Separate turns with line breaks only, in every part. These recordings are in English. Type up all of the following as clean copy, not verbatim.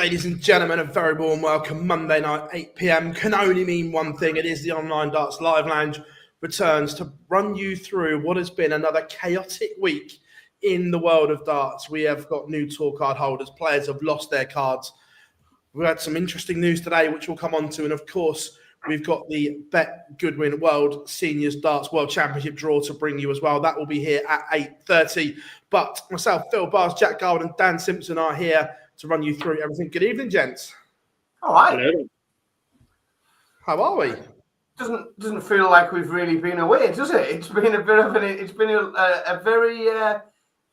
ladies and gentlemen, a very warm welcome. Monday night, 8 p.m. can only mean one thing. It is the Online Darts Live Lounge returns to run you through what has been another chaotic week in the world of darts. We have got new tour card holders. Players have lost their cards. We've had some interesting news today, which we'll come on to. And of course, we've got the Bet Goodwin World Seniors Darts World Championship draw to bring you as well. That will be here at 8:30. But myself, Phil Bars, Jack Gold and Dan Simpson are here to run you through everything. Good evening, gents.
All right.
How are we?
Doesn't feel like we've really been away, does it? It's been a bit of a very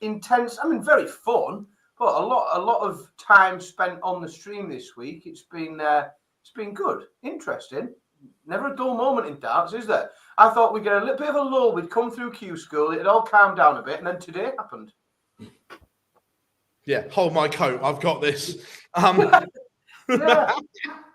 intense. I mean, very fun, but a lot of time spent on the stream this week. It's been good, interesting. Never a dull moment in darts, is there? I thought we'd get a little bit of a lull. We'd come through Q School, it'd all calm down a bit, and then today happened.
Yeah, hold my coat. I've got this.
Yeah.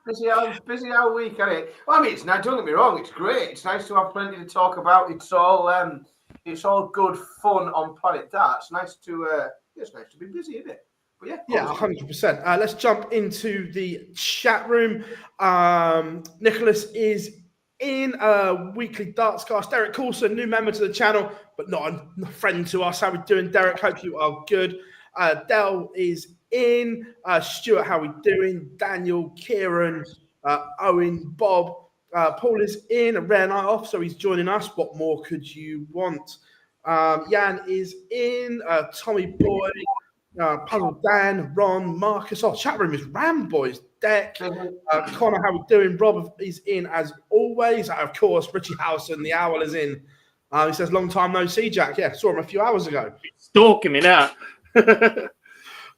Busy our week, isn't it? Well, I mean, it's nice. Don't get me wrong. It's great. It's nice to have plenty to talk about. It's all good fun on Planet Darts. It's nice to be busy, isn't it? But yeah,
100%. Let's jump into the chat room. Nicholas is in a weekly darts cast. Derek Coulson, new member to the channel, but not a friend to us. How are we doing, Derek? Hope you are good. Dell is in. Stuart, how are we doing? Daniel, Kieran, Owen, Bob. Paul is in. A rare night off, so he's joining us. What more could you want? Jan is in. Tommy Boy, Puzzle Dan, Ron, Marcus. Oh, chat room is rammed, boys. Deck. Connor, how are we doing? Rob is in as always. Of course, Richie Howson, the owl, is in. He says, long time no see, Jack. Yeah, saw him a few hours ago.
Stalking me now.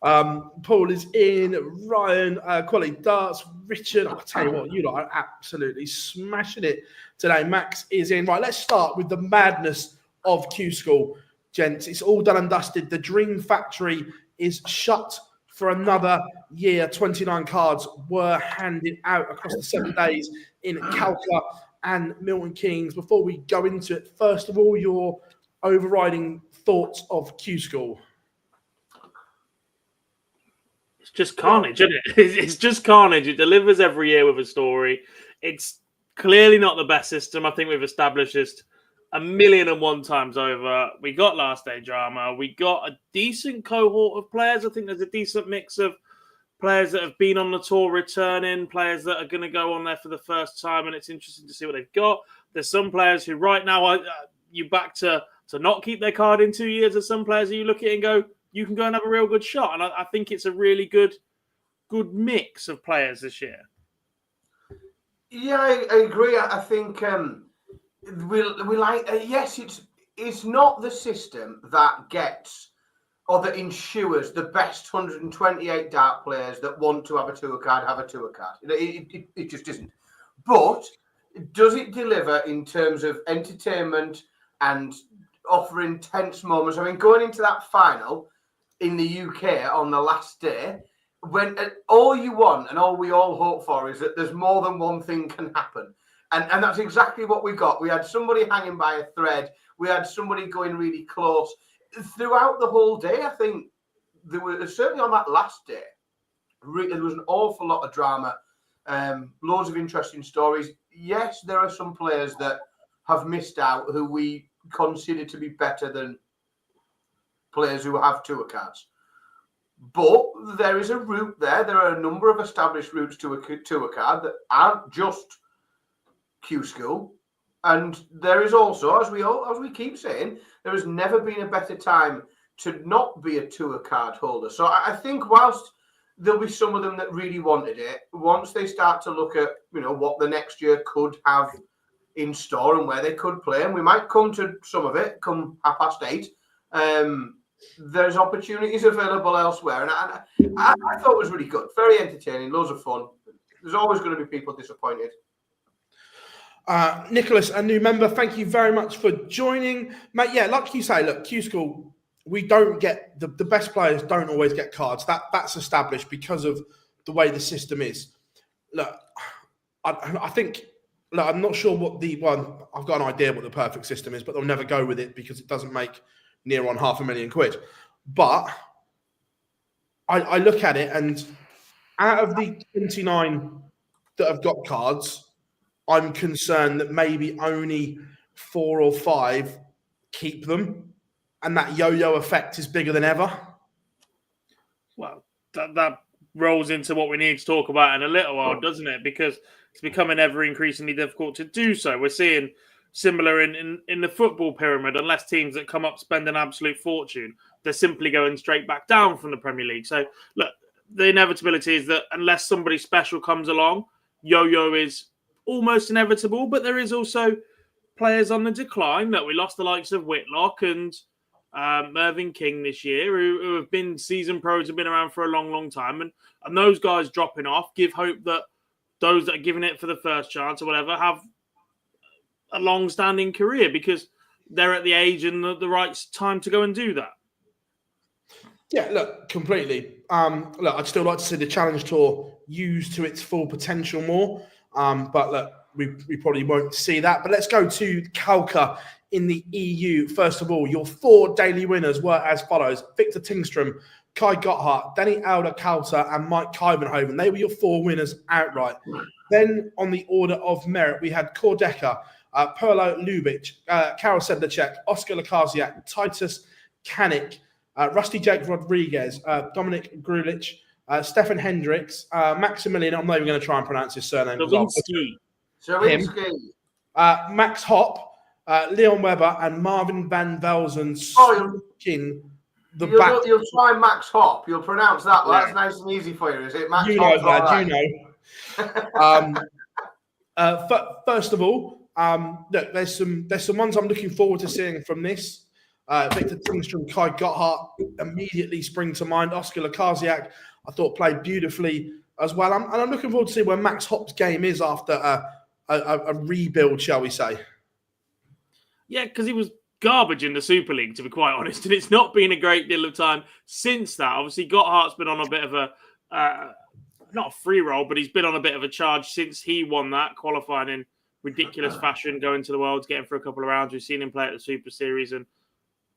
Paul is in. Ryan, Quality Darts. Richard, I'll tell you what, you lot are absolutely smashing it today. Max is in. Right, let's start with the madness of Q School, gents. It's all done and dusted. The Dream Factory is shut for another year. 29 cards were handed out across the 7 days in Calcutta and Milton Keynes. Before we go into it, first of all, your overriding thoughts of Q School.
It's just carnage, isn't it? It's just carnage. It delivers every year with a story. It's clearly not the best system. I think we've established this 1,000,001 times over. We got last day drama. We got a decent cohort of players. I think there's a decent mix of players that have been on the tour returning, players that are going to go on there for the first time, and it's interesting to see what they've got. There's some players who right now you back to not keep their card in 2 years. There's some players that you look at it and go, you can go and have a real good shot. And I think it's a really good mix of players this year.
Yeah, I agree. I think we like. Yes, it's not the system that gets or that ensures the best 128 dart players that want to have a tour card have a tour card. It just isn't. But does it deliver in terms of entertainment and offering tense moments? I mean, going into that final in the UK on the last day, when all you want and all we all hope for is that there's more than one thing can happen. And that's exactly what we got. We had somebody hanging by a thread. We had somebody going really close. Throughout the whole day, I think there was, certainly on that last day, there was an awful lot of drama, loads of interesting stories. Yes, there are some players that have missed out who we consider to be better than players who have tour cards. But there is a route there. There are a number of established routes to a tour card that aren't just Q School. And there is also, as we keep saying, there has never been a better time to not be a tour card holder. So I think whilst there'll be some of them that really wanted it, once they start to look at, what the next year could have in store and where they could play, and we might come to some of it come 8:30. There's opportunities available elsewhere, and I thought it was really good, very entertaining, loads of fun. There's always going to be people disappointed.
Nicholas, a new member, thank you very much for joining, mate. Yeah, like you say, look, Q School, we don't get the best players don't always get cards. That's established because of the way the system is. Look, I think. Look, I'm not sure what I've got an idea what the perfect system is, but they'll never go with it because it doesn't make near on £500,000 quid. But I look at it and out of the 29 that have got cards, I'm concerned that maybe only 4 or 5 keep them, and that yo-yo effect is bigger than ever.
Well, that rolls into what we need to talk about in a little while, doesn't it? Because it's becoming ever increasingly difficult to do so. We're seeing similar in the football pyramid, unless teams that come up spend an absolute fortune, they're simply going straight back down from the Premier League. So, look, the inevitability is that unless somebody special comes along, yo-yo is almost inevitable, but there is also players on the decline. That we lost the likes of Whitlock and Mervyn King this year, who have been season pros, have been around for a long, long time. And those guys dropping off give hope that those that are giving it for the first chance or whatever have a long-standing career because they're at the age and the right time to go and do that.
Yeah, look, completely. Look, I'd still like to see the Challenge Tour used to its full potential more. But look, we probably won't see that. But let's go to Calca in the EU. First of all, your 4 daily winners were as follows: Victor Tingstrom, Kai Gotthard, Danny Alder Calta, and Mike Kyvenhoven. They were your 4 winners outright. Then on the order of merit, we had Kordeka, Perlo Lubic, Karol Sedlacek, Oscar Lukasiak, Titus Kanik, Rusty Jake Rodriguez, Dominic Grulich, Stefan Hendricks, Maximilian, I'm not even going to try and pronounce his surname.
Zawinski.
Max Hopp, Leon Weber, and Marvin Van Velzen.
You'll try Max Hopp. You'll pronounce that. Well, that's nice and easy for you, is it? Max Hopp,
right. You know. First of all, look, there's some ones I'm looking forward to seeing from this. Victor Tingstrom, Kai Gotthard immediately spring to mind. Oscar Lukasiak, I thought played beautifully as well. And I'm looking forward to see where Max Hopp's game is after a rebuild, shall we say.
Yeah, because he was garbage in the Super League, to be quite honest. And it's not been a great deal of time since that. Obviously, Gotthard's been on a bit of a, not a free roll, but he's been on a bit of a charge since he won that, qualifying in ridiculous fashion, going to the Worlds, getting for a couple of rounds. We've seen him play at the Super Series and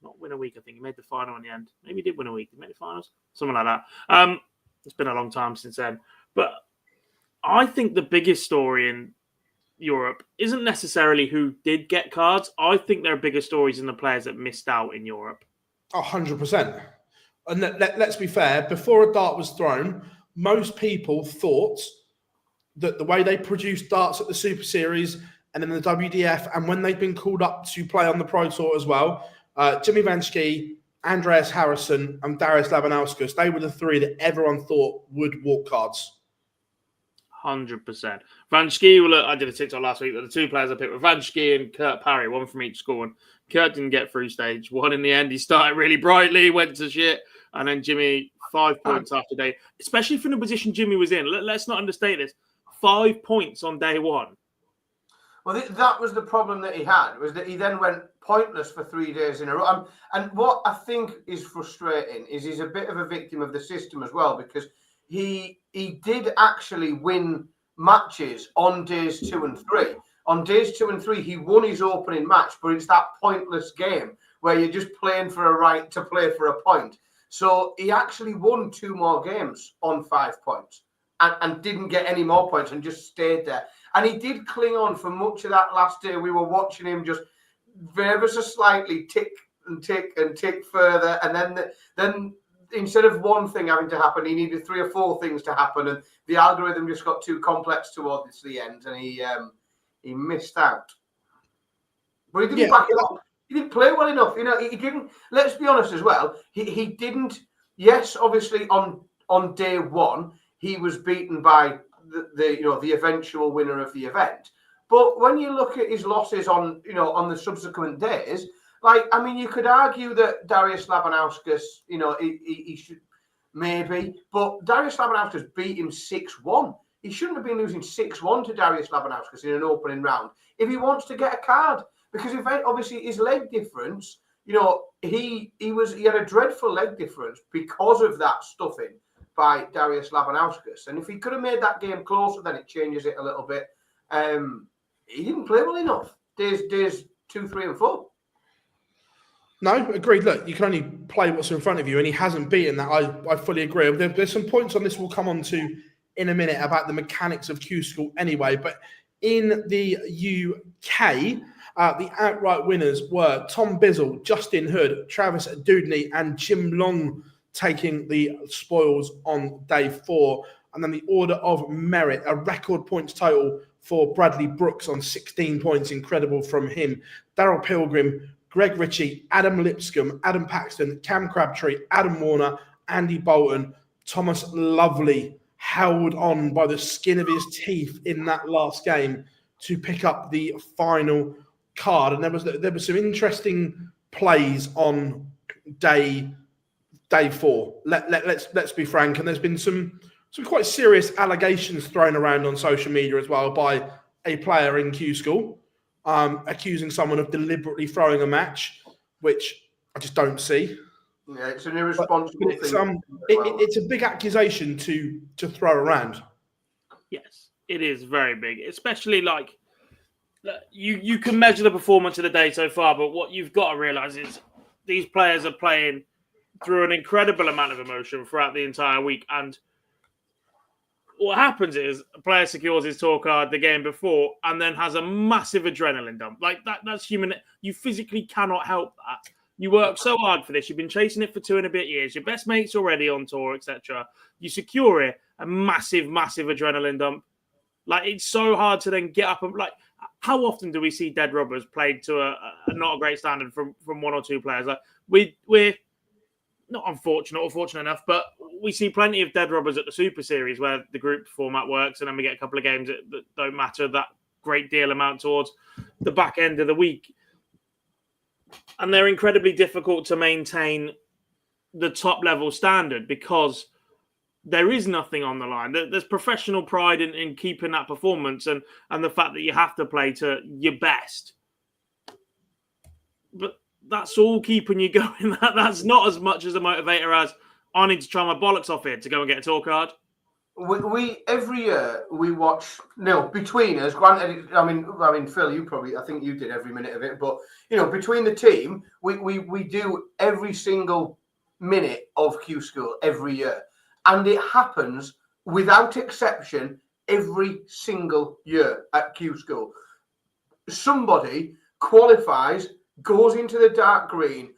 not win a week. I think he made the final in the end. Maybe he did win a week. He made the finals, something like that. It's been a long time since then. But I think the biggest story in Europe isn't necessarily who did get cards. I think there are bigger stories in the players that missed out in Europe.
100%. And let's be fair, before a dart was thrown, most people thought that the way they produced darts at the Super Series and in the WDF, and when they've been called up to play on the Pro Tour as well, Jimmy Vanschke, Andreas Harrison, and Darius Labanauskas, they were the 3 that everyone thought would walk cards.
100%. Vanschke, well, I did a TikTok last week that the 2 players I picked were Vanschke and Kurt Parry, 1 from each school. And Kurt didn't get through stage 1 in the end. He started really brightly, went to shit. And then Jimmy, 5 points after day, especially from the position Jimmy was in. Let's not understate this. 5 points on day 1.
Well, that was the problem that he had, was that he then went pointless for 3 days in a row. And what I think is frustrating is he's a bit of a victim of the system as well, because he did actually win matches on days 2 and 3. On days 2 and 3, he won his opening match, but it's that pointless game where you're just playing for a right to play for a point. So he actually won 2 more games on 5 points and didn't get any more points and just stayed there. And he did cling on for much of that last day. We were watching him just ever so slightly tick and tick and tick further. And then instead of one thing having to happen, he needed 3 or 4 things to happen. And the algorithm just got too complex towards the end. And he missed out. But he didn't back it up. He didn't play well enough. You know, he didn't. Let's be honest as well. He didn't. Yes, obviously on day 1, he was beaten by the eventual winner of the event. But when you look at his losses on the subsequent days, you could argue that Darius Labanauskas, he should maybe, but Darius Labanauskas beat him 6-1. He shouldn't have been losing 6-1 to Darius Labanauskas in an opening round if he wants to get a card, because obviously his leg difference, he had a dreadful leg difference because of that stuffing by Darius Labanauskas. And if he could have made that game closer, then it changes it a little bit. He didn't play well enough. Days 2, 3, and 4.
No, agreed. Look, you can only play what's in front of you, and he hasn't beaten that. I fully agree. There's some points on this we'll come on to in a minute about the mechanics of Q School anyway. But in the UK, the outright winners were Tom Bizzle, Justin Hood, Travis Dudney, and Jim Long taking the spoils on day 4. And then the order of merit, a record points total for Bradley Brooks on 16 points. Incredible from him. Daryl Pilgrim, Greg Ritchie, Adam Lipscomb, Adam Paxton, Cam Crabtree, Adam Warner, Andy Bolton, Thomas Lovely held on by the skin of his teeth in that last game to pick up the final card. And there was some interesting plays on day 4. Let's be frank. And there's been some quite serious allegations thrown around on social media as well by a player in Q School, accusing someone of deliberately throwing a match, which I just don't see.
Yeah, it's an irresponsible thing.
It's a big accusation to throw around.
Yes, it is very big, especially like you can measure the performance of the day so far, but what you've got to realise is these players are playing through an incredible amount of emotion throughout the entire week. And what happens is a player secures his tour card the game before and then has a massive adrenaline dump. Like that's human. You physically cannot help that. You work so hard for this. You've been chasing it for 2 and a bit years. Your best mate's already on tour, etc. You secure it, a massive, massive adrenaline dump. Like, it's so hard to then get up and, like, how often do we see dead rubbers played to a not a great standard from 1 or 2 players? Like, we're not unfortunate or fortunate enough, but we see plenty of dead rubbers at the Super Series where the group format works, and then we get a couple of games that don't matter that great deal amount towards the back end of the week. And they're incredibly difficult to maintain the top level standard because there is nothing on the line. There's professional pride in keeping that performance and the fact that you have to play to your best. But that's all keeping you going. That's not as much as a motivator as I need to try my bollocks off here to go and get a tour card.
We every year we watch. No, between us. Granted, I mean, Phil, I think you did every minute of it. But between the team, we do every single minute of Q School every year, and it happens without exception every single year at Q School. Somebody qualifies, goes into the dark green,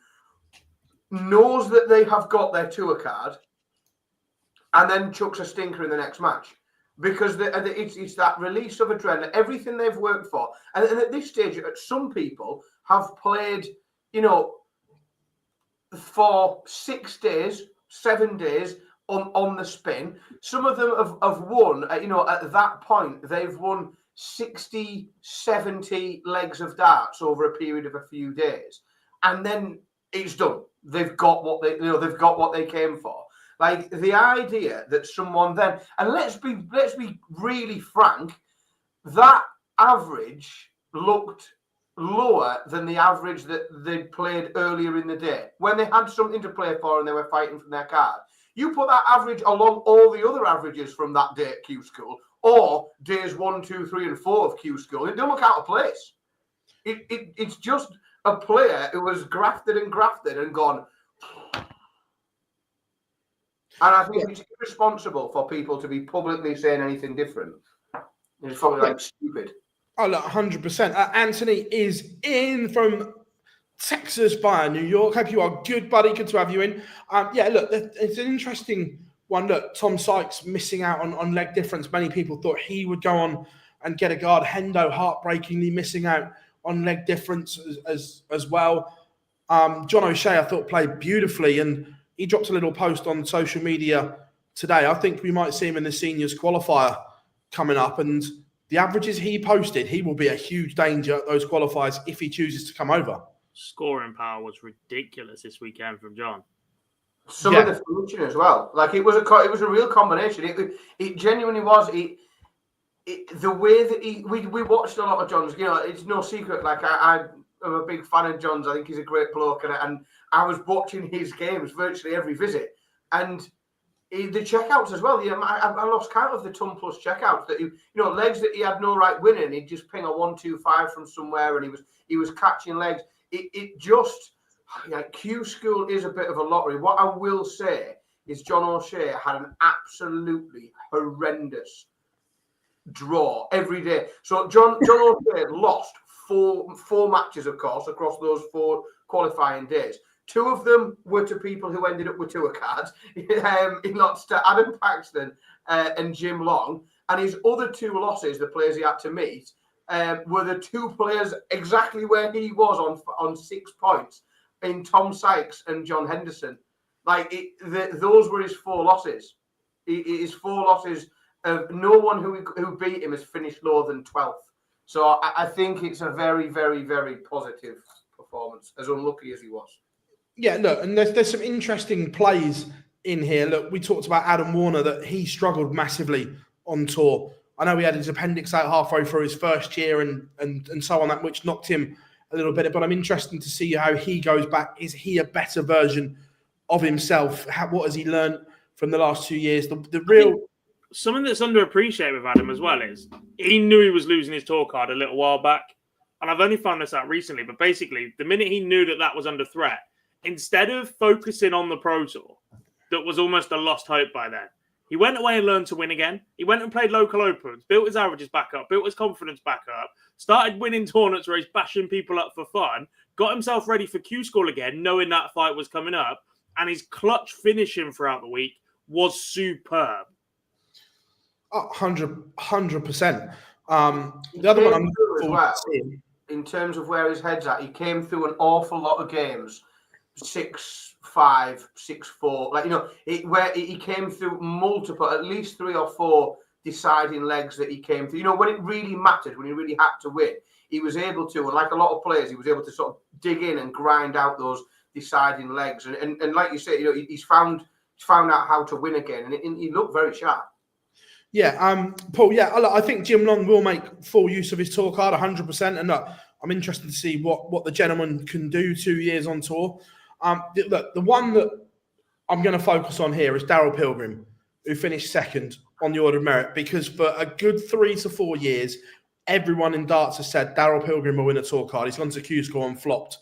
knows that they have got their tour card, and then chucks a stinker in the next match because it's that release of adrenaline, everything they've worked for. And at this stage, some people have played, for 6 days, 7 days on the spin. Some of them have won, at that point, they've won 60, 70 legs of darts over a period of a few days. And then it's done. They've got what they came for. Like, the idea that someone then, and let's be really frank, that average looked lower than the average that they'd played earlier in the day when they had something to play for and they were fighting for their card. You put that average along all the other averages from that day at Q School or days 1, 2, 3, and 4 of Q School, it don't look out of place. It's just a player who was grafted and gone. And I think it's irresponsible for people to be publicly saying anything different. It's probably stupid.
Oh, look, 100%. Anthony is in from Texas via New York. Hope you are good, buddy. Good to have you in. Look, it's an interesting one. Look, Tom Sykes missing out on leg difference. Many people thought he would go on and get a guard. Hendo heartbreakingly missing out on leg difference as well. John O'Shea, I thought, played beautifully, and he dropped a little post on social media today. I think we might see him in the seniors qualifier coming up, and the averages he posted, he will be a huge danger at those qualifiers if he chooses to come over.
Scoring power was ridiculous this weekend from John.
Some of the finishing as well. Like, it was a real combination. It genuinely was. The way that we watched a lot of John's. It's no secret. Like, I'm a big fan of John's. I think he's a great bloke, and I was watching his games virtually every visit, and the checkouts as well. I lost count of the ton plus checkouts that legs that he had no right winning. He'd just ping a 1-2-5 from somewhere, and he was catching legs. It just Q School is a bit of a lottery. What I will say is John O'Shea had an absolutely horrendous draw every day. So John O'Shea lost four matches, of course, across those 4 qualifying days. 2 of them were to people who ended up with tour cards. He lost to Adam Paxton and Jim Long. And his other 2 losses, the players he had to meet, were the 2 players exactly where he was on 6 points in Tom Sykes and John Henderson. Those were his 4 losses. His 4 losses of no one who beat him has finished lower than 12th. So I think it's a very, very, very positive performance, as unlucky as he was.
Yeah, look, and there's some interesting plays in here. Look, we talked about Adam Warner, that he struggled massively on tour. I know he had his appendix out halfway through his first year and so on, that which knocked him a little bit. But I'm interested to see how he goes back. Is he a better version of himself? What has he learned from the last 2 years? The real...
Something that's underappreciated with Adam as well is he knew he was losing his tour card a little while back. And I've only found this out recently. But basically, the minute he knew that was under threat, instead of focusing on the Pro Tour, that was almost a lost hope by then, he went away and learned to win again. He went and played local opens, built his averages back up, built his confidence back up, started winning tournaments where he's bashing people up for fun, got himself ready for Q-School again, knowing that fight was coming up, and his clutch finishing throughout the week was superb.
100%. The other one I'm looking forward to seeing,
in terms of where his head's at, he came through an awful lot of games, 6-5, 6-4. Where he came through multiple, at least 3 or 4 deciding legs that he came through. When it really mattered, when he really had to win, he was able to. And like a lot of players, he was able to sort of dig in and grind out those deciding legs. And like you say, he's found out how to win again, and he looked very sharp.
Yeah, Paul, I think Jim Long will make full use of his tour card 100%. And look, I'm interested to see what the gentleman can do 2 years on tour. The one that I'm going to focus on here is Daryl Pilgrim, who finished 2nd on the order of merit, because for a good 3 to 4 years, everyone in darts has said Daryl Pilgrim will win a tour card. He's gone to Q-School and flopped.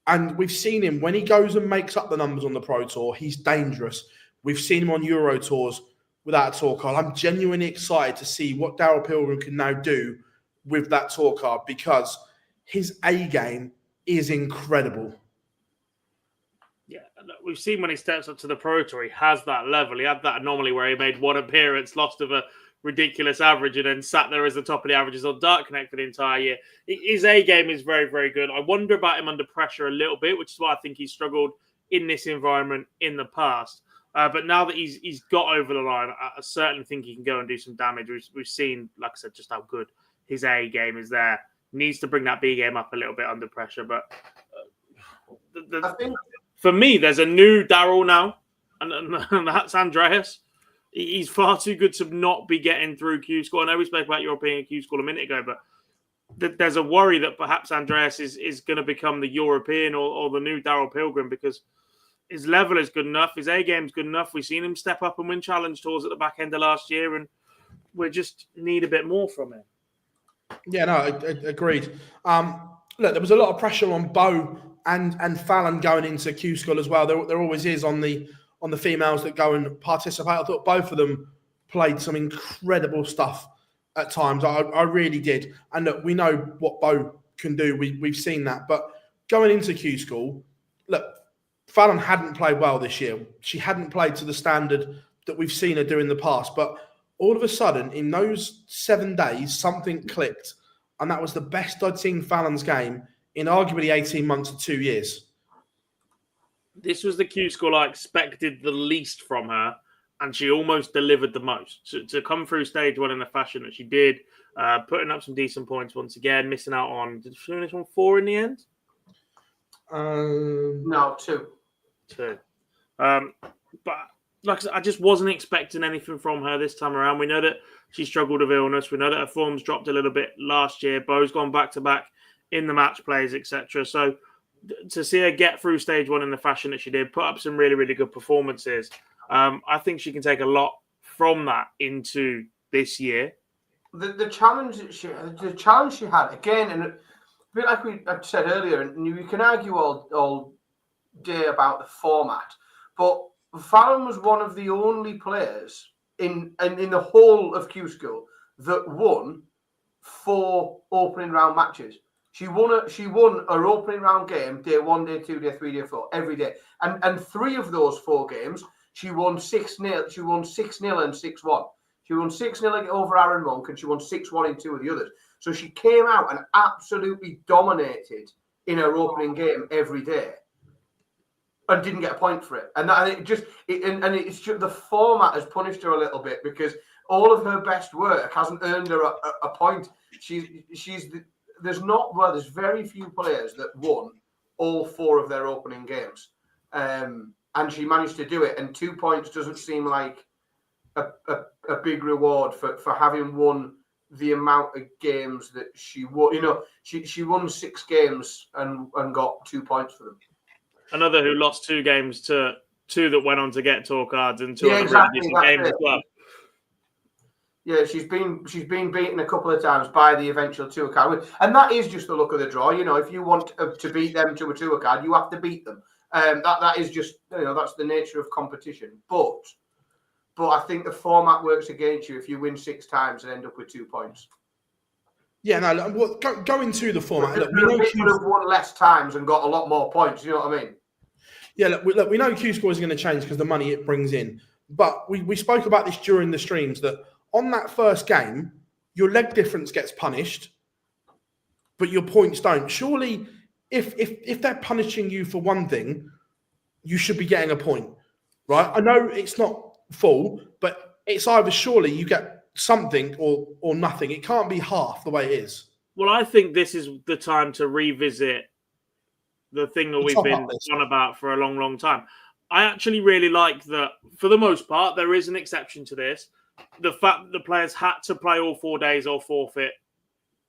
And we've seen him, when he goes and makes up the numbers on the Pro Tour, he's dangerous. We've seen him on Euro tours without a tour card. I'm genuinely excited to see what Daryl Pilgrim can now do with that tour card, because his A game is incredible.
Yeah, we've seen when he steps up to the Pro Tour, he has that level. He had that anomaly where he made 1 appearance, lost of a ridiculous average, and then sat there as the top of the averages on Dart Connect for the entire year. His A game is very, very good. I wonder about him under pressure a little bit, which is why I think he's struggled in this environment in the past. But now that he's got over the line, I certainly think he can go and do some damage. We've seen, like I said, just how good his A game is there. Needs to bring that B game up a little bit under pressure. But
I think,
for me, there's a new Daryl now, and that's Andreas. He's far too good to not be getting through Q-School. I know we spoke about European Q-School a minute ago, but there's a worry that perhaps Andreas is going to become the European or the new Daryl Pilgrim, because his level is good enough. His A game's good enough. We've seen him step up and win challenge tours at the back end of last year, and we just need a bit more from him.
Yeah, no, agreed. Look, there was a lot of pressure on Bo and Fallon going into Q-School as well. There always is on the females that go and participate. I thought both of them played some incredible stuff at times. I really did. And look, we know what Bo can do. We've seen that. But going into Q-School, look, Fallon hadn't played well this year. She hadn't played to the standard that we've seen her do in the past. But all of a sudden, in those 7 days, something clicked. And that was the best I'd seen Fallon's game in arguably 18 months to 2 years.
This was the Q-School I expected the least from her, and she almost delivered the most. To come through stage 1 in the fashion that she did, putting up some decent points once again, missing out on, did she finish on 4 in the end?
No, 2.
But like I said, I just wasn't expecting anything from her this time around. We know that she struggled with illness. We know that her form's dropped a little bit last year. Bo's gone back-to-back in the match plays, etc. So to see her get through stage 1 in the fashion that she did, put up some really, really good performances, I think she can take a lot from that into this year.
The challenge she had, again, and a bit like I said earlier, and you can argue all day about the format, but Fallon was one of the only players in the whole of Q School that won 4 opening round matches. She won her opening round game day 1, day 2, day 3, day 4 every day, and 3 of those 4 games she won 6-0. She won 6-0 and 6-1. She won 6-0 over Aaron Monk, and she won 6-1 in 2 of the others. So she came out and absolutely dominated in her opening game every day, and didn't get a point for it. And it's just the format has punished her a little bit, because all of her best work hasn't earned her a point. There's very few players that won all 4 of their opening games, and she managed to do it. And 2 points doesn't seem like a big reward for having won the amount of games that she won. She won 6 games and got 2 points for them.
Another who lost 2 games to 2 that went on to get tour cards and 2 other decent games as well.
Yeah, she's been beaten a couple of times by the eventual tour card, and that is just the luck of the draw. If you want to beat them to a tour card, you have to beat them. That is just that's the nature of competition. But I think the format works against you if you win 6 times and end up with 2 points.
Yeah, no. Go into the format.
Look, we could have won less times and got a lot more points. You know what I mean?
Yeah, look, we know Q Score is going to change because the money it brings in. But we spoke about this during the streams, that on that first game, your leg difference gets punished, but your points don't. Surely, if they're punishing you for one thing, you should be getting a point, right? I know it's not full, but it's either surely you get something or nothing. It can't be half the way it is.
Well, I think this is the time to revisit the thing that we've been on about for a long, long time. I actually really like that, for the most part, there is an exception to this. The fact that the players had to play all 4 days or forfeit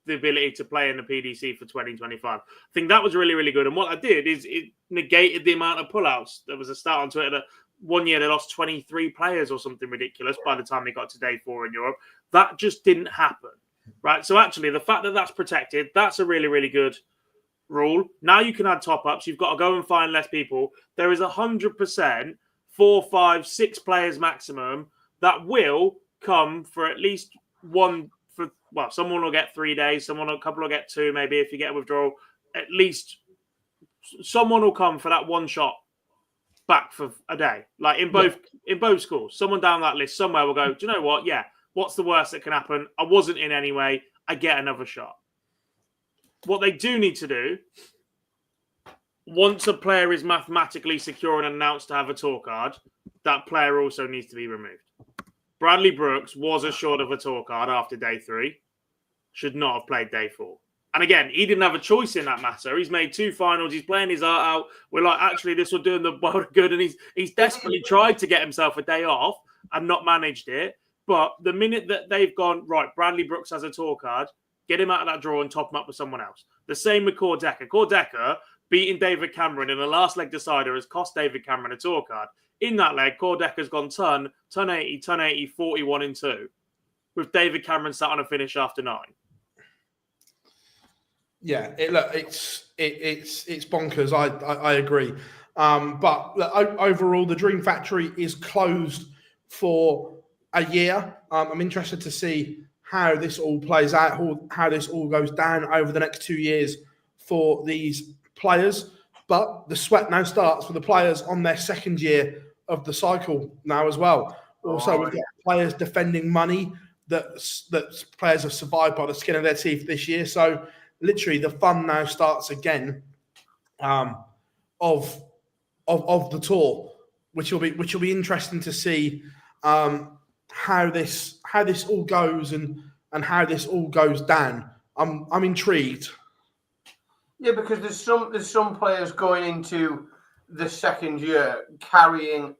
the ability to play in the PDC for 2025. I think that was really, really good. And what I did is it negated the amount of pullouts. There was a stat on Twitter that one year they lost 23 players or something ridiculous by the time they got to day 4 in Europe. That just didn't happen, right? So actually, the fact that that's protected, that's a really, really good rule. Now you can add top-ups. You've got to go and find less people. There is 100%, 4, 5, 6 players maximum that will come for at least one. Someone will get 3 days. A couple will get 2. Maybe if you get a withdrawal, at least someone will come for that one shot back for a day. Like in both schools, someone down that list somewhere will go, do you know what? Yeah. What's the worst that can happen? I wasn't in anyway. I get another shot. What they do need to do, once a player is mathematically secure and announced to have a tour card, that player also needs to be removed. Bradley Brooks was assured of a tour card after day 3, should not have played day 4. And again, he didn't have a choice in that matter. He's made 2 finals. He's playing his heart out. We're like, actually, this will do him the world of good. And he's desperately tried to get himself a day off and not managed it. But the minute that they've gone, right, Bradley Brooks has a tour card, get him out of that draw and top him up with someone else. The same with Core Decker. Core Decker beating David Cameron in the last leg decider has cost David Cameron a tour card. In that leg, Core Decker's gone ton 80, 41 in 2, with David Cameron sat on a finish after 9.
Yeah, it's bonkers. I agree. But look, overall, the Dream Factory is closed for a year. I'm interested to see how this all plays out, how this all goes down over the next 2 years for these players. But the sweat now starts for the players on their second year of the cycle now as well. Also, we've got players defending money that players have survived by the skin of their teeth this year. So literally the fun now starts again of the tour, which will be interesting to see how this all goes and how this all goes down. I'm intrigued.
Yeah, because there's some players going into the second year carrying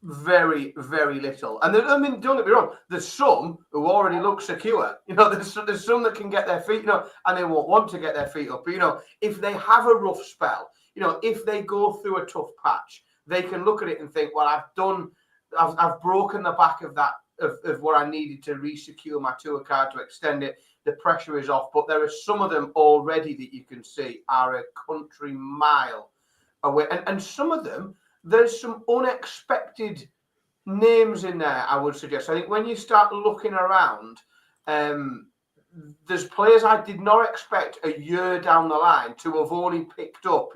very, very little. And don't get me wrong, there's some who already look secure. There's some that can get their feet, and they won't want to get their feet up. But, if they have a rough spell, if they go through a tough patch, they can look at it and think, well, I've broken the back of that, of what I needed to re-secure my tour card to extend it. The pressure is off, but there are some of them already that you can see are a country mile away. And some of them, there's some unexpected names in there, I would suggest. I think when you start looking around, there's players I did not expect a year down the line to have only picked up,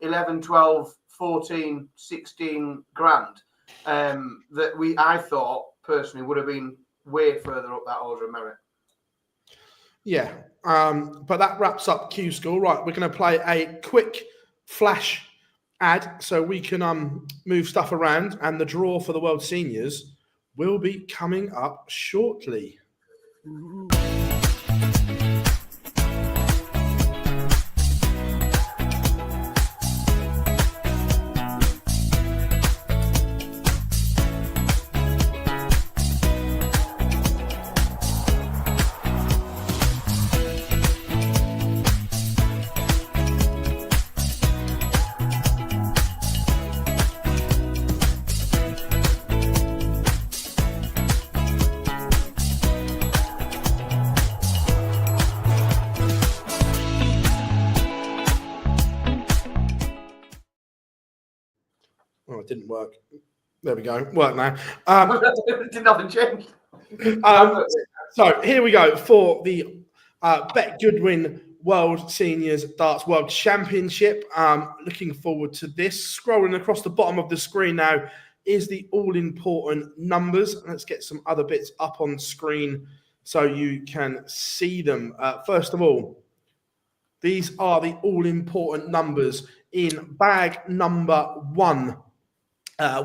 11, 12, 14, 16 grand that I thought personally would have been way further up that order of merit.
Yeah, but that wraps up Q School. Right, we're going to play a quick flash ad so we can move stuff around, and the draw for the World Seniors will be coming up shortly. Oh, it didn't work. There we go. Work now.
Did nothing change?
So here we go for the Bet Goodwin World Seniors Darts World Championship. Looking forward to this. Scrolling across the bottom of the screen now is the all-important numbers. Let's get some other bits up on screen so you can see them. First of all, these are the all-important numbers. In bag number 1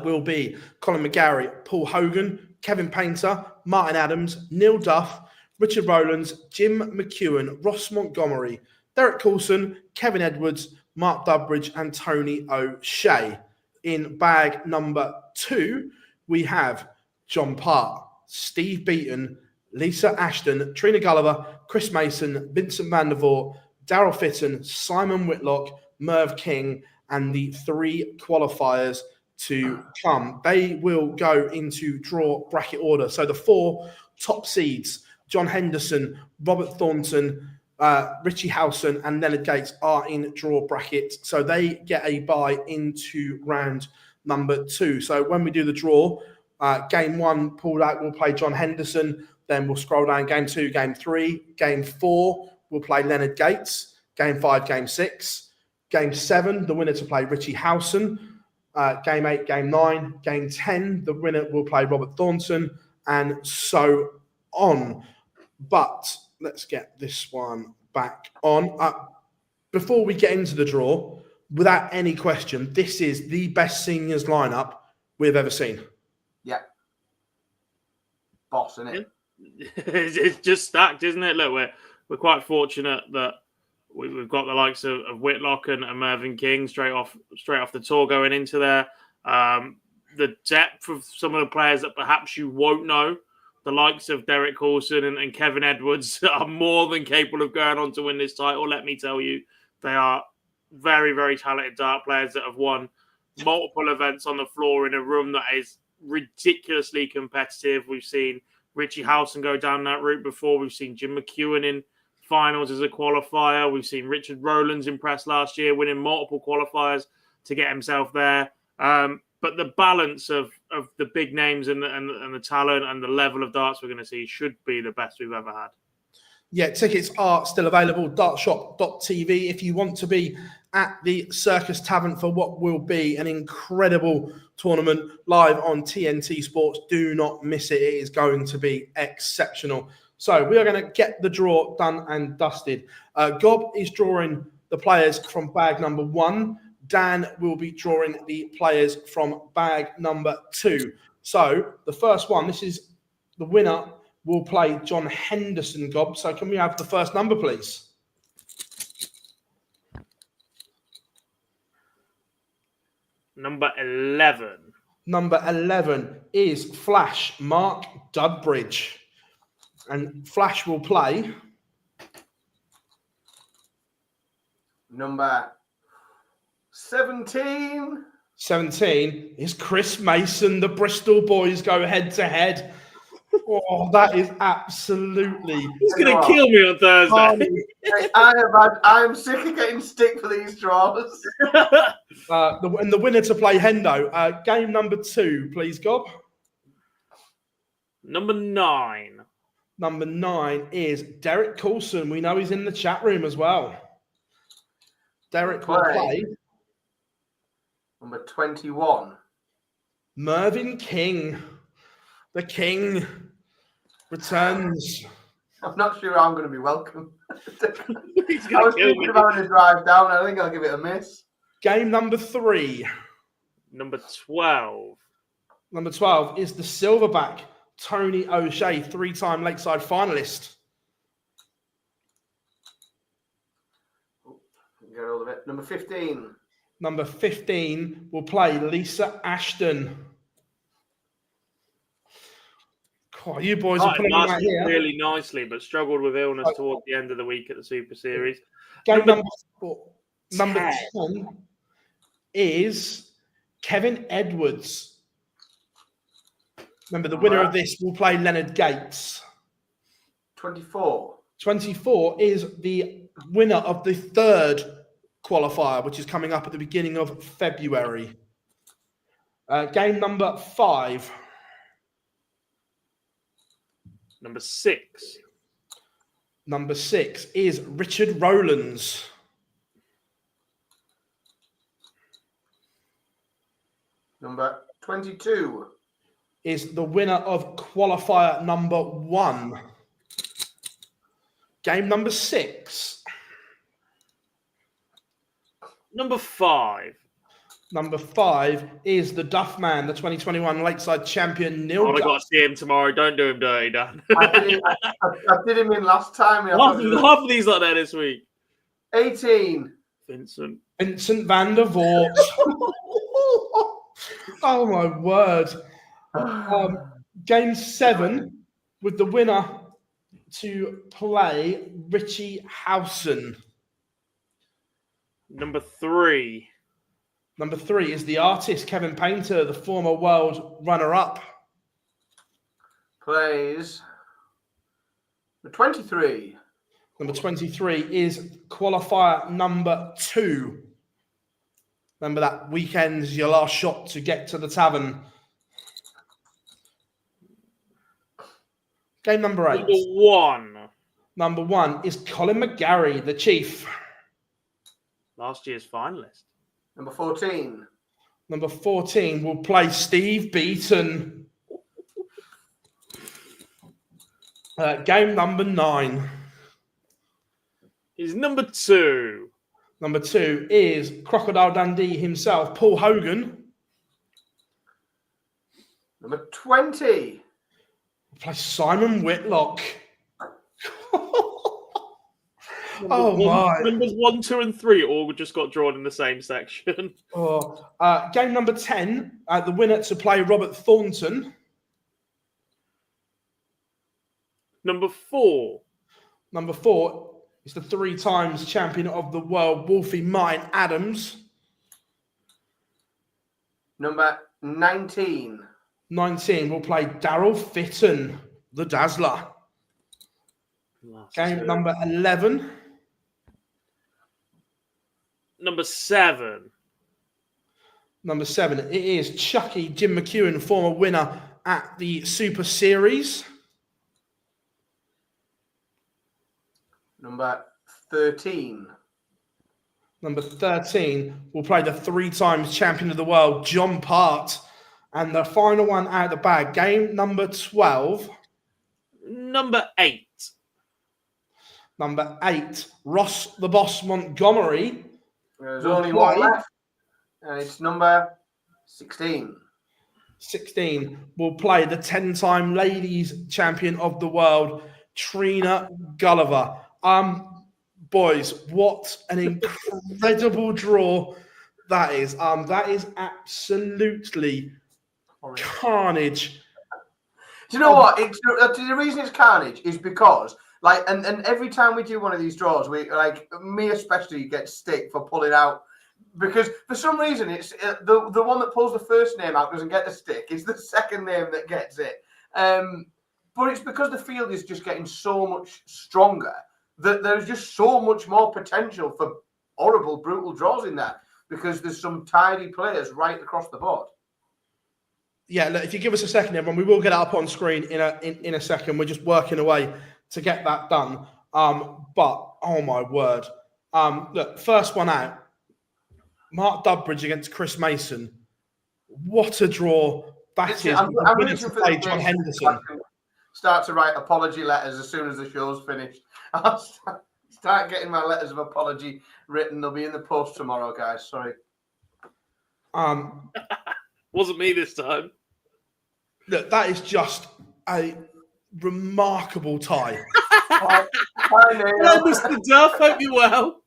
will be Colin McGarry, Paul Hogan, Kevin Painter, Martin Adams, Neil Duff, Richard Rowlands, Jim McEwen, Ross Montgomery, Derek Coulson, Kevin Edwards, Mark Dubbridge, and Tony O'Shea. In bag number 2, we have John Part, Steve Beaton, Lisa Ashton, Trina Gulliver, Chris Mason, Vincent van der Voort, Daryl Fitton, Simon Whitlock, Merv King, and the 3 qualifiers to come. They will go into draw bracket order. So the 4 top seeds, John Henderson, Robert Thornton, Richie Howson, and Leonard Gates, are in draw bracket. So they get a bye into round number 2. So when we do the draw, game 1 pulled out, we'll play John Henderson. Then we'll scroll down game 2, game 3. Game 4, we'll play Leonard Gates. Game 5, game 6. Game 7, the winner to play Richie Howson. Game 8, game 9, game 10, the winner will play Robert Thornton, and so on. But let's get this one back on. Before we get into the draw, without any question, this is the best seniors lineup we've ever seen.
Yeah. Boss, isn't it?
It's just stacked, isn't it? Look, we're quite fortunate that we've got the likes of Whitlock and Mervyn King straight off the tour going into there. The depth of some of the players that perhaps you won't know, the likes of Derek Coulson and Kevin Edwards, are more than capable of going on to win this title. Let me tell you, they are very, very talented dart players that have won multiple events on the floor in a room that is ridiculously competitive. We've seen Richie Howson go down that route before. We've seen Jim McEwen in finals as a qualifier. We've seen Richard Rowlands impress last year, winning multiple qualifiers to get himself there. But the balance of the big names and the talent and the level of darts we're going to see should be the best we've ever had.
Yeah, tickets are still available. Dartshop.tv. If you want to be at the Circus Tavern for what will be an incredible tournament live on TNT Sports, do not miss it. It is going to be exceptional. So we are going to get the draw done and dusted. Gob is drawing the players from bag number 1. Dan will be drawing the players from bag number 2. So the first one, this is the winner, will play John Henderson, Gob. So can we have the first number, please?
Number 11.
Number 11 is Flash Mark Dubbridge. And Flash will play
number 17.
17 is Chris Mason. The Bristol boys go head to head. Oh, that is absolutely.
He's going to kill me on Thursday.
I'm sick of getting stick for these draws.
And the winner to play Hendo. Game number 2, please, Gob.
Number 9.
Number 9 is Derek Coulson. We know he's in the chat room as well. Derek will play.
Number 21.
Mervyn King. The King returns.
I'm not sure I'm going to be welcome.
He's
I
going
was
to kill
thinking
me.
about a drive down. I think I'll give it a miss.
Game number 3.
Number 12.
Number 12 is the Silverback, Tony O'Shea, 3-time Lakeside finalist.
Get hold of it. Number 15.
Number 15 will play Lisa Ashton. God, you boys are pulling them out here.
Really nicely, but struggled with illness towards the end of the week at the Super Series.
Game number 10 is Kevin Edwards. Remember, the winner of this will play Leonard Gates.
24.
24 is the winner of the 3rd qualifier, which is coming up at the beginning of February. Game number 5.
Number 6.
Number 6 is Richard Rowlands.
Number 22
is the winner of qualifier number 1. Game number 6.
Number 5.
Number 5 is the Duffman, the 2021 Lakeside champion, Neil
I
Duff.
got to see him tomorrow. Don't do him dirty, Dan.
I did him in last time.
Half of these are there this week.
18.
Vincent
van der Voort. Oh, my word. Game 7 with the winner to play Richie Howson.
Number 3.
Number 3 is the artist, Kevin Painter, the former world runner-up.
Plays the 23.
Number 23 is qualifier number 2. Remember that weekend's your last shot to get to the tavern. Game number 8.
Number 1.
Number 1 is Colin McGarry, the Chief.
Last year's finalist.
Number 14.
Number 14 will play Steve Beaton. Game number 9.
Is number 2.
Number 2 is Crocodile Dundee himself, Paul Hogan.
Number 20.
Play Simon Whitlock. Oh my!
Numbers 1, 2, and 3 all just got drawn in the same section.
Game number 10. The winner to play Robert Thornton.
Number 4.
Number 4 is the 3 times champion of the world, Wolfie Martin Adams.
Number 19.
19 will play Daryl Fitton, the Dazzler. Game number 11.
Number 7.
Number 7. It is Chucky Jim McEwen, former winner at the Super Series.
Number 13.
Number 13 will play the 3 times champion of the world, John Part. And the final one out of the bag, game number 12.
Number 8.
Number 8, Ross the Boss Montgomery.
There's only one left, and it's number 16.
16 will play the 10-time ladies champion of the world, Trina Gulliver. Boys, what an incredible draw that is. That is absolutely carnage.
Do you know what? The reason it's carnage is because, and every time we do one of these draws, we me especially get stick for pulling out, because for some reason it's the one that pulls the first name out doesn't get the stick. It's the second name that gets it. But it's because the field is just getting so much stronger that there's just so much more potential for horrible, brutal draws in there because there's some tidy players right across the board.
Yeah, look, if you give us a second, everyone, we will get it up on screen in a second. We're just working away to get that done. But oh my word, look, first one out, Mark Dudbridge against Chris Mason. What a draw that is!
I'm waiting for the
John Henderson.
Start to write apology letters as soon as the show's finished. I'll start getting my letters of apology written. They'll be in the post tomorrow, guys. Sorry.
Wasn't me this time.
Look, that is just a remarkable tie.
Hi,
Hello, Mr. Duff. Hope you're well.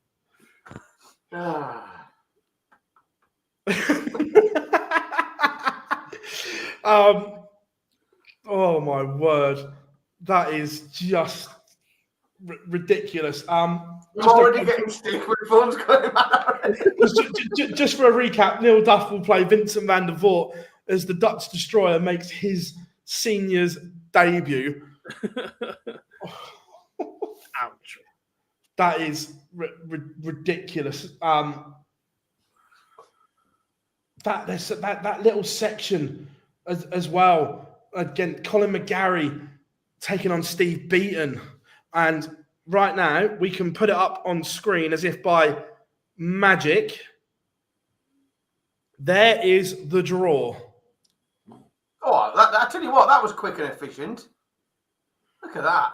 Oh my word, that is just ridiculous.
I'm already getting stiff with phones going mad.
Just for a recap, Neil Duff will play Vincent van der Voort as the Dutch destroyer makes his seniors debut.
Ouch.
That is ridiculous. That little section as well. Again, Colin McGarry taking on Steve Beaton. And right now, we can put it up on screen as if by magic. There is the draw.
Oh, I tell you what, that was quick and efficient. Look at that.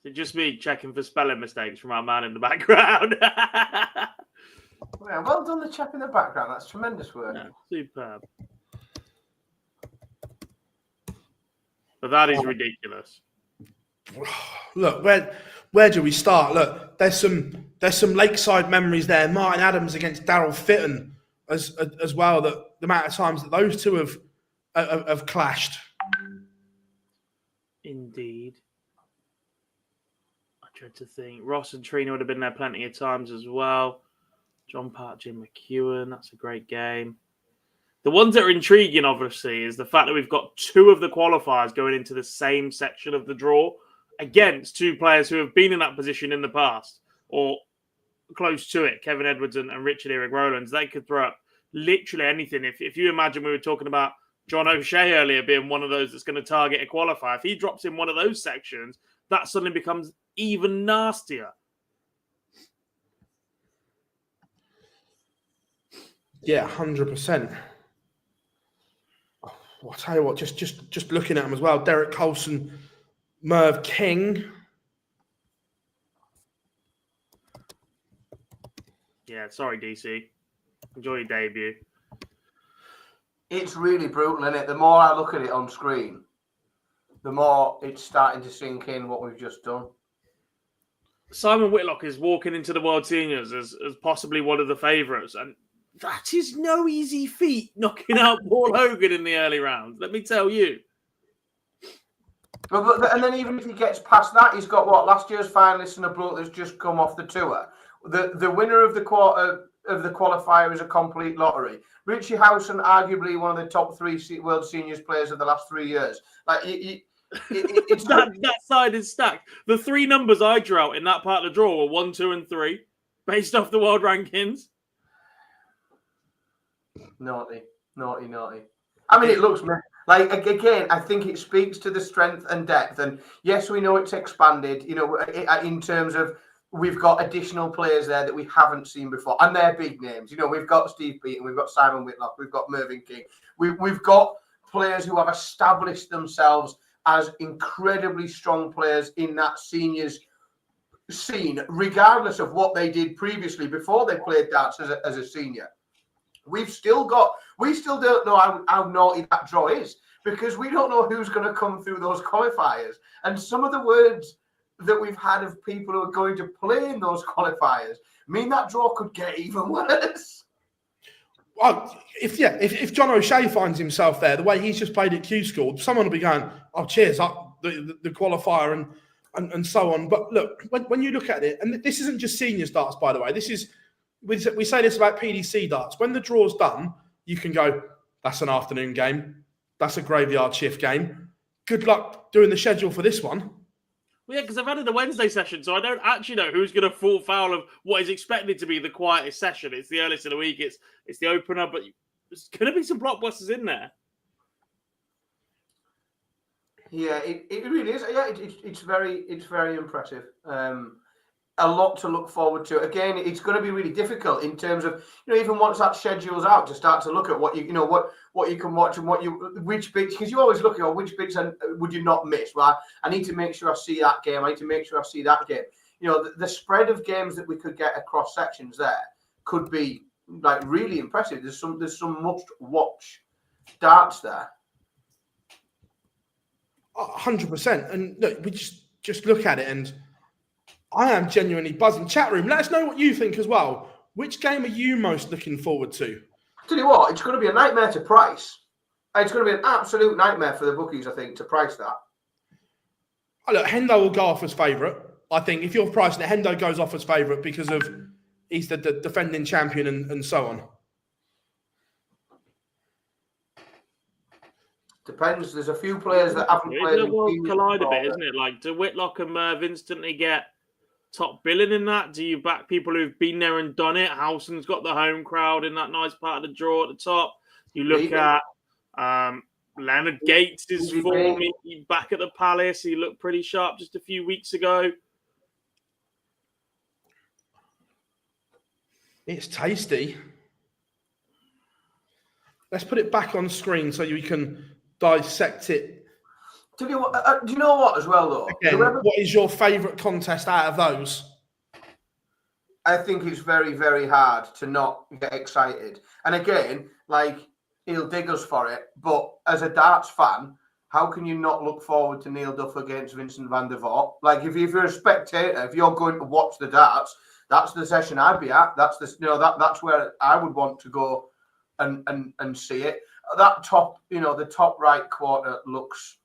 It's just me checking for spelling mistakes from our man in the background.
Yeah, well done, the chap in the background. That's tremendous work.
Yeah, superb. But that is ridiculous.
Look, where do we start? Look, there's some lakeside memories there. Martin Adams against Daryl Fitton as well. That the amount of times that those two have clashed.
Indeed. I tried to think. Ross and Trina would have been there plenty of times as well. John Part, Jim McEwen. That's a great game. The ones that are intriguing, obviously, is the fact that we've got two of the qualifiers going into the same section of the draw against two players who have been in that position in the past or close to it. Kevin Edwards and Richard Eric Rowlands. They could throw up literally anything. If you imagine we were talking about John O'Shea earlier being one of those that's going to target a qualifier, if he drops in one of those sections, that suddenly becomes even nastier.
Yeah, 100%. I'll tell you what, just looking at them as well. Derek Colson, Merv King.
Yeah, sorry, DC. Enjoy your debut.
It's really brutal, isn't it? The more I look at it on screen, the more it's starting to sink in what we've just done.
Simon Whitlock is walking into the World Seniors as possibly one of the favourites, and that is no easy feat, knocking out Paul Hogan in the early rounds, let me tell you.
And then even if he gets past that, he's got what, last year's finalist and a bloke that's just come off the tour. The winner of the qualifier is a complete lottery. Richie Howson, arguably one of the top three World Seniors players of the last 3 years. Like it's
that side is stacked. The three numbers I drew out in that part of the draw were 1, 2, and 3, based off the world rankings.
Naughty. I mean, it looks like, again, I think it speaks to the strength and depth. And yes, we know it's expanded, in terms of we've got additional players there that we haven't seen before. And they're big names. We've got Steve Beaton, we've got Simon Whitlock, we've got Mervyn King. We've got players who have established themselves as incredibly strong players in that seniors scene, regardless of what they did previously before they played darts as a senior. We still don't know how naughty that draw is because we don't know who's going to come through those qualifiers. And some of the words that we've had of people who are going to play in those qualifiers mean that draw could get even worse.
Well, if John O'Shea finds himself there, the way he's just played at Q School, someone will be going, "Oh, cheers up the qualifier and so on." But look, when you look at it, and this isn't just seniors darts, by the way. This is we say this about PDC darts. When the draw's done, you can go, That's an afternoon game. That's a graveyard shift game. Good luck doing the schedule for this one.
Well, yeah, because I've added the Wednesday session, so I don't actually know who's going to fall foul of what is expected to be the quietest session. It's the earliest of the week. It's the opener, but there's going to be some blockbusters in there.
Yeah, it really is. Yeah, it's very impressive. A lot to look forward to. Again, it's going to be really difficult in terms of, even once that schedule's out, to start to look at what you can watch and which bits, because you always look at which bits would you not miss. Well, I need to make sure I see that game. I need to make sure I see that game. The spread of games that we could get across sections there could be like really impressive. There's some must watch darts there.
100%. And look, we just look at it, and I am genuinely buzzing. Chat room, let us know what you think as well. Which game are you most looking forward to?
Tell you what, it's going to be a nightmare to price. It's going to be an absolute nightmare for the bookies, I think, to price that.
Oh, look, Hendo will go off as favourite. I think if you're pricing it, Hendo goes off as favourite because of he's the defending champion and so on.
Depends. There's a few players that haven't played.
It will collide a bit, isn't it? Like, do Whitlock and Merv instantly get top billing in that? Do you back people who've been there and done it? Howson's got the home crowd in that nice part of the draw at the top. You look at Leonard Gates' form back at the Palace. He looked pretty sharp just a few weeks ago.
It's tasty. Let's put it back on screen so you can dissect it.
Do you know what as well, though?
Again, what is your favourite contest out of those?
I think it's very, very hard to not get excited. And again, like, he'll dig us for it. But as a darts fan, how can you not look forward to Neil Duff against Vincent van der Voort? Like, if you're a spectator, if you're going to watch the darts, that's the session I'd be at. That's that's where I would want to go and see it. That top, the top right quarter looks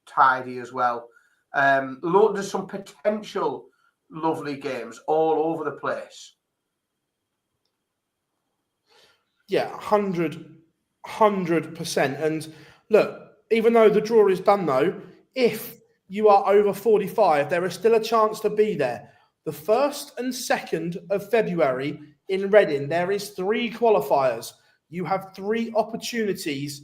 tidy as well. There's some potential lovely games all over the place.
Yeah, 100%. And look, even though the draw is done, though, if you are over 45, there is still a chance to be there. The 1st and 2nd of February in Reading, there is 3 qualifiers. You have 3 opportunities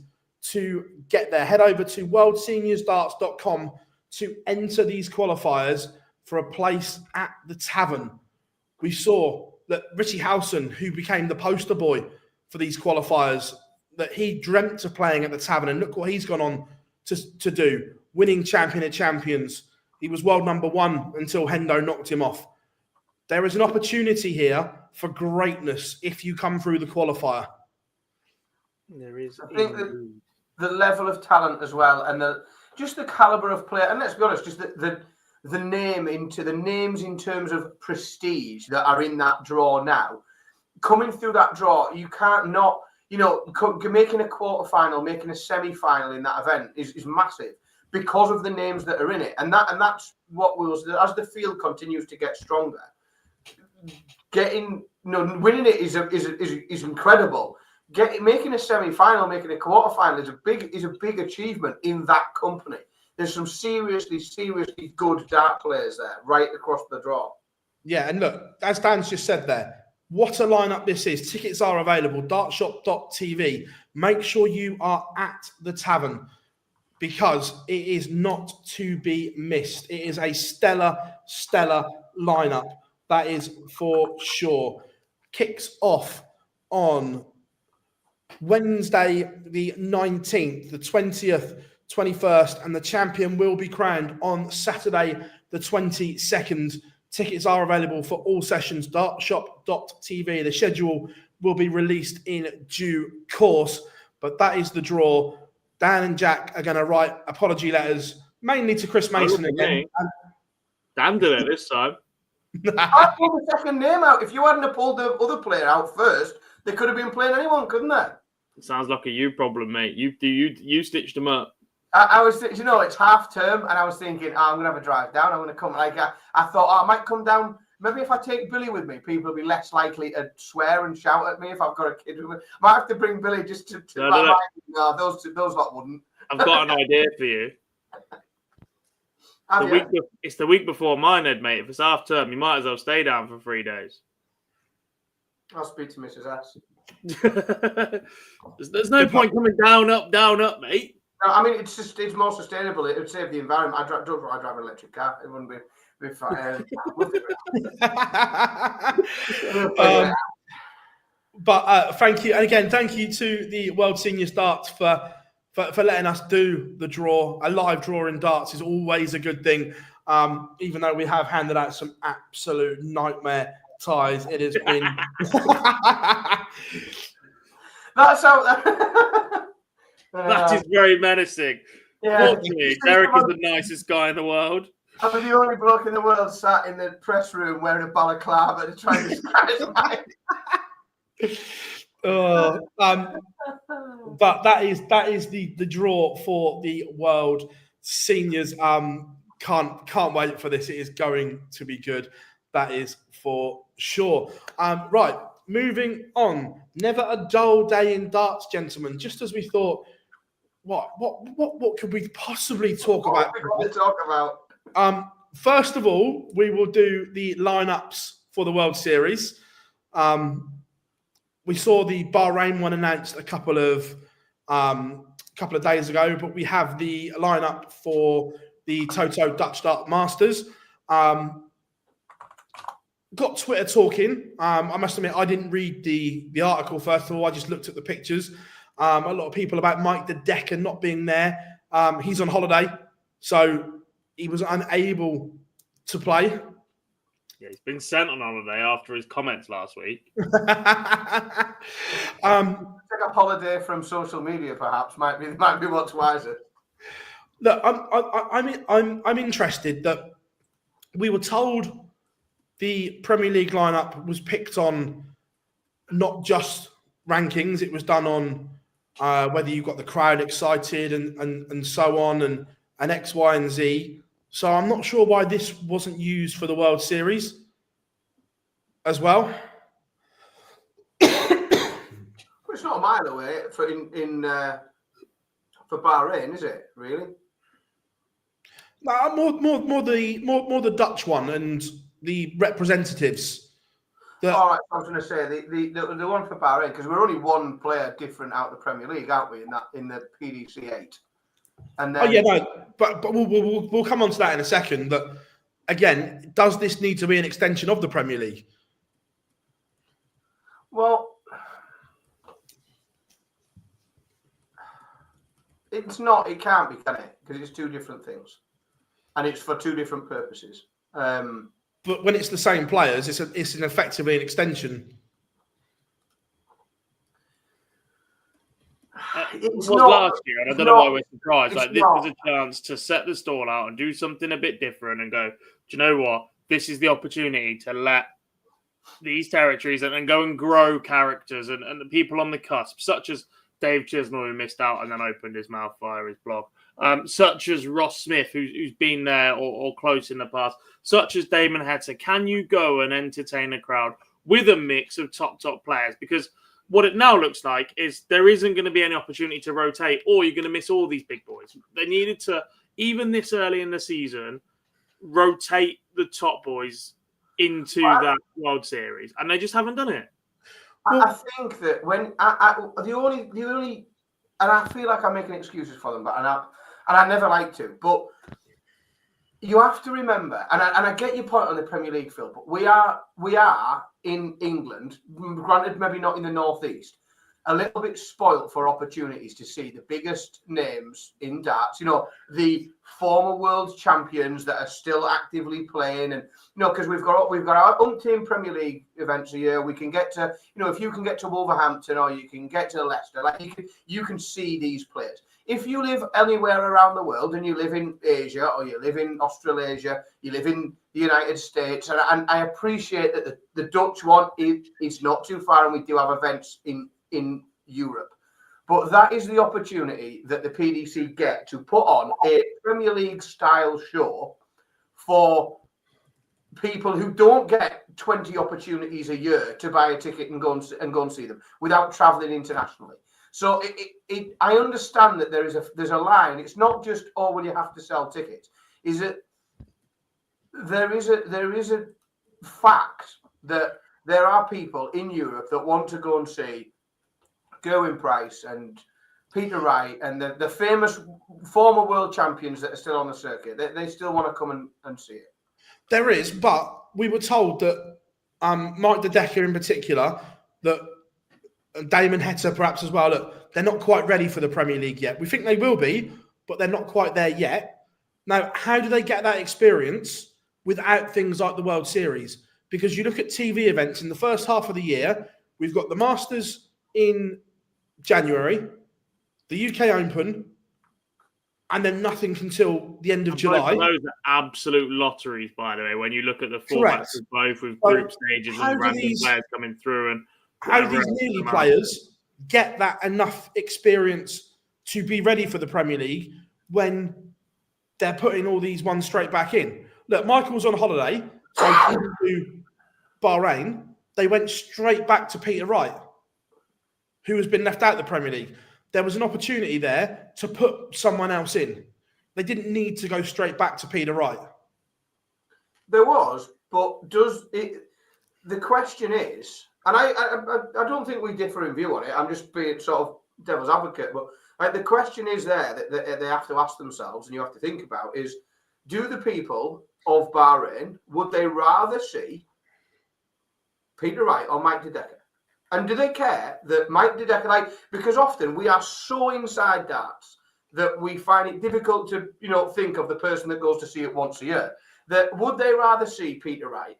to get there. Head over to worldseniorsdarts.com to enter these qualifiers for a place at the Tavern. We saw that Richie Howson, who became the poster boy for these qualifiers, that he dreamt of playing at the Tavern, and look what he's gone on to do, winning Champion of Champions. He was world number 1 until Hendo knocked him off. There is an opportunity here for greatness if you come through the qualifier.
There is.
I think the level of talent as well, and just the caliber of player, and let's be honest, just the names in terms of prestige that are in that draw now. Coming through that draw, you can't not, making a quarterfinal, making a semi-final in that event is massive because of the names that are in it, and that's what as the field continues to get stronger. Winning it is incredible. Making a semi-final, making a quarter-final is a big achievement in that company. There's some seriously good dart players there, right across the draw.
Yeah, and look, as Dan's just said there, what a lineup this is. Tickets are available, dartshop.tv. Make sure you are at the Tavern because it is not to be missed. It is a stellar lineup, that is for sure. Kicks off on Wednesday, the 19th, the 20th, 21st, and the champion will be crowned on Saturday, the 22nd. Tickets are available for all sessions, dartshop.tv. The schedule will be released in due course, but that is the draw. Dan and Jack are going to write apology letters, mainly to Chris Mason again.
Dan did it this time.
I pulled the second name out. If you hadn't pulled the other player out first, they could have been playing anyone, couldn't they?
It sounds like a you problem, mate. You stitched them up.
I was, it's half term, and I was thinking, I'm going to have a drive down. I'm going to come. I thought, I might come down Maybe if I take Billy with me, people will be less likely to swear and shout at me if I've got a kid with me. Might have to bring Billy just to no, those lot wouldn't.
I've got an idea for you. It's the week before mine, Ed, mate. If it's half term, you might as well stay down for 3 days.
I'll speak to Mrs. S.
There's no point coming down, up, mate.
No, I mean, it's more sustainable. It would save the environment. I drive an electric car. It wouldn't be fine.
But thank you, and again, thank you to the World Seniors Darts for letting us do the draw. A live draw in darts is always a good thing. Even though we have handed out some absolute nightmare ties, it has been.
That's how.
That is very menacing.
Yeah.
Fortunately, Derek is the nicest guy in the world.
I'm the only bloke in the world sat in the press room wearing a balaclava to try and scratch my.
But that is the draw for the World Seniors. Can't wait for this. It is going to be good. That is for sure. Right, moving on. Never a dull day in darts, gentlemen. Just as we thought, what could we possibly talk about? First of all, we will do the lineups for the World Series. We saw the Bahrain one announced a couple of days ago, but we have the lineup for the Toto Dutch Dart Masters. Got Twitter talking. I must admit, I didn't read the article first of all. I just looked at the pictures. A lot of people about Mike the Decker not being there. He's on holiday, so he was unable to play.
Yeah, he's been sent on holiday after his comments last week.
Take a holiday from social media, perhaps might be what's wiser.
Look, I'm interested that we were told the Premier League lineup was picked on not just rankings; it was done on whether you got the crowd excited and so on and X, Y, and Z. So I'm not sure why this wasn't used for the World Series as well.
It's not a mile away for Bahrain, is it? Really?
No, more the Dutch one and the representatives.
All right, I was going to say the one for Bahrain, because we're only one player different out of the Premier League, aren't we? In the PDC 8. And then,
but we'll come on to that in a second. But again, does this need to be an extension of the Premier League?
Well, it's not. It can't be, can it? Because it's two different things, and it's for two different purposes.
But when it's the same players, it's effectively an extension.
It was last year, and I don't know why we're surprised. Like, this was a chance to set the stall out and do something a bit different and go, do you know what? This is the opportunity to let these territories and go and grow characters and the people on the cusp, such as Dave Chisnall, who missed out and then opened his mouth via his blog, such as Ross Smith, who's been there or close in the past, such as Damon Hetzer. Can you go and entertain a crowd with a mix of top players? Because what it now looks like is there isn't going to be any opportunity to rotate, or you're going to miss all these big boys. They needed to, even this early in the season, rotate the top boys into that World Series, and they just haven't done it.
I think that when the only, and I feel like I'm making excuses for them, but and I never like to, but you have to remember, and I get your point on the Premier League, Phil, but we are in England, granted maybe not in the Northeast, a little bit spoilt for opportunities to see the biggest names in darts, the former world champions that are still actively playing, and because we've got our umpteen Premier League events a year. We can get to, if you can get to Wolverhampton or you can get to Leicester, like you can see these players. If you live anywhere around the world and you live in Asia or you live in Australasia, you live in the United States, and I appreciate that the Dutch one is not too far, and we do have events in Europe. But that is the opportunity that the PDC get to put on a Premier League style show for people who don't get 20 opportunities a year to buy a ticket and go and see them without traveling internationally. So I understand that there's a line. It's not just, oh, well, you have to sell tickets. Is it there is a fact that there are people in Europe that want to go and see Gerwyn Price and Peter Wright and the famous former world champions that are still on the circuit. They still want to come and see it.
There is, but we were told that Mike De Decker in particular, that Damon Heta perhaps as well, look, they're not quite ready for the Premier League yet. We think they will be, but they're not quite there yet. Now, how do they get that experience without things like the World Series? Because you look at TV events in the first half of the year, we've got the Masters in January, the UK Open, and then nothing until the end of July.
Those are absolute lotteries, by the way, when you look at the formats of both with group stages and random players coming through. And
how do these nearly players get that enough experience to be ready for the Premier League when they're putting all these ones straight back in? Look, Michael's on holiday, so to Bahrain, they went straight back to Peter Wright, who has been left out of the Premier League. There was an opportunity there to put someone else in. They didn't need to go straight back to Peter Wright.
There was, but does it? The question is, and I don't think we differ in view on it. I'm just being sort of devil's advocate, but the question is there that they have to ask themselves, and you have to think about is: do the people of Bahrain, would they rather see Peter Wright or Mike De Decker? And do they care that Mike De Decker, because often we are so inside darts that we find it difficult to, think of the person that goes to see it once a year. That would they rather see Peter Wright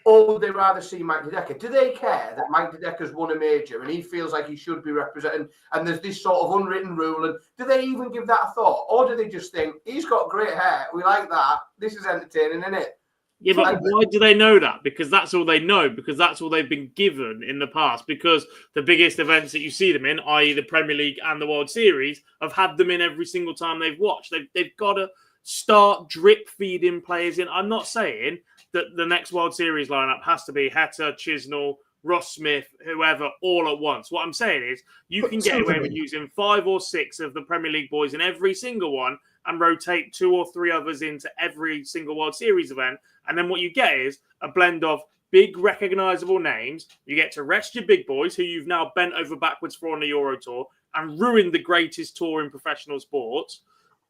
or would they rather see Mike De Decker? Do they care that Mike De Decker's won a major and he feels like he should be representing and there's this sort of unwritten rule? And do they even give that a thought? Or do they just think, he's got great hair, we like that, this is entertaining, isn't it?
Yeah, but why do they know that? Because that's all they know, because that's all they've been given in the past, because the biggest events that you see them in, i.e. the Premier League and the World Series, have had them in every single time they've watched. They've got to start drip feeding players in. I'm not saying that the next World Series lineup has to be Heta, Chisnell, Ross Smith, whoever, all at once. What I'm saying is you can get away with using 5 or 6 of the Premier League boys in every single one and rotate 2 or 3 others into every single World Series event. And then what you get is a blend of big, recognisable names. You get to rest your big boys, who you've now bent over backwards for on the Euro Tour and ruined the greatest tour in professional sports.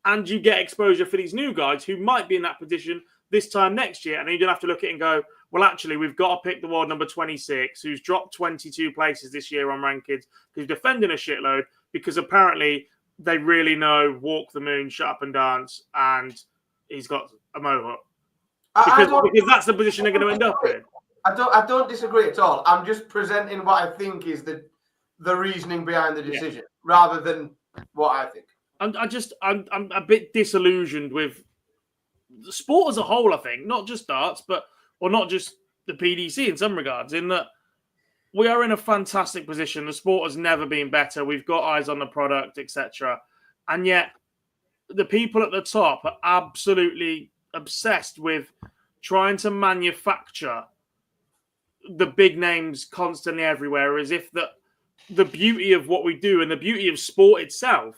And you get exposure for these new guys who might be in that position this time next year. And then you don't have to look at it and go, well, actually, we've got to pick the world number 26, who's dropped 22 places this year on rankings, who's defending a shitload, because apparently they really know walk the moon, shut up and dance, and he's got a mohawk. Because that's the position they're going to end up in.
I don't disagree at all. I'm just presenting what I think is the reasoning behind the decision, rather than what I think.
I'm a bit disillusioned with the sport as a whole, I think, not just darts, or not just the PDC in some regards, in that we are in a fantastic position. The sport has never been better. We've got eyes on the product, etc. And yet the people at the top are absolutely obsessed with trying to manufacture the big names constantly everywhere, as if the beauty of what we do and the beauty of sport itself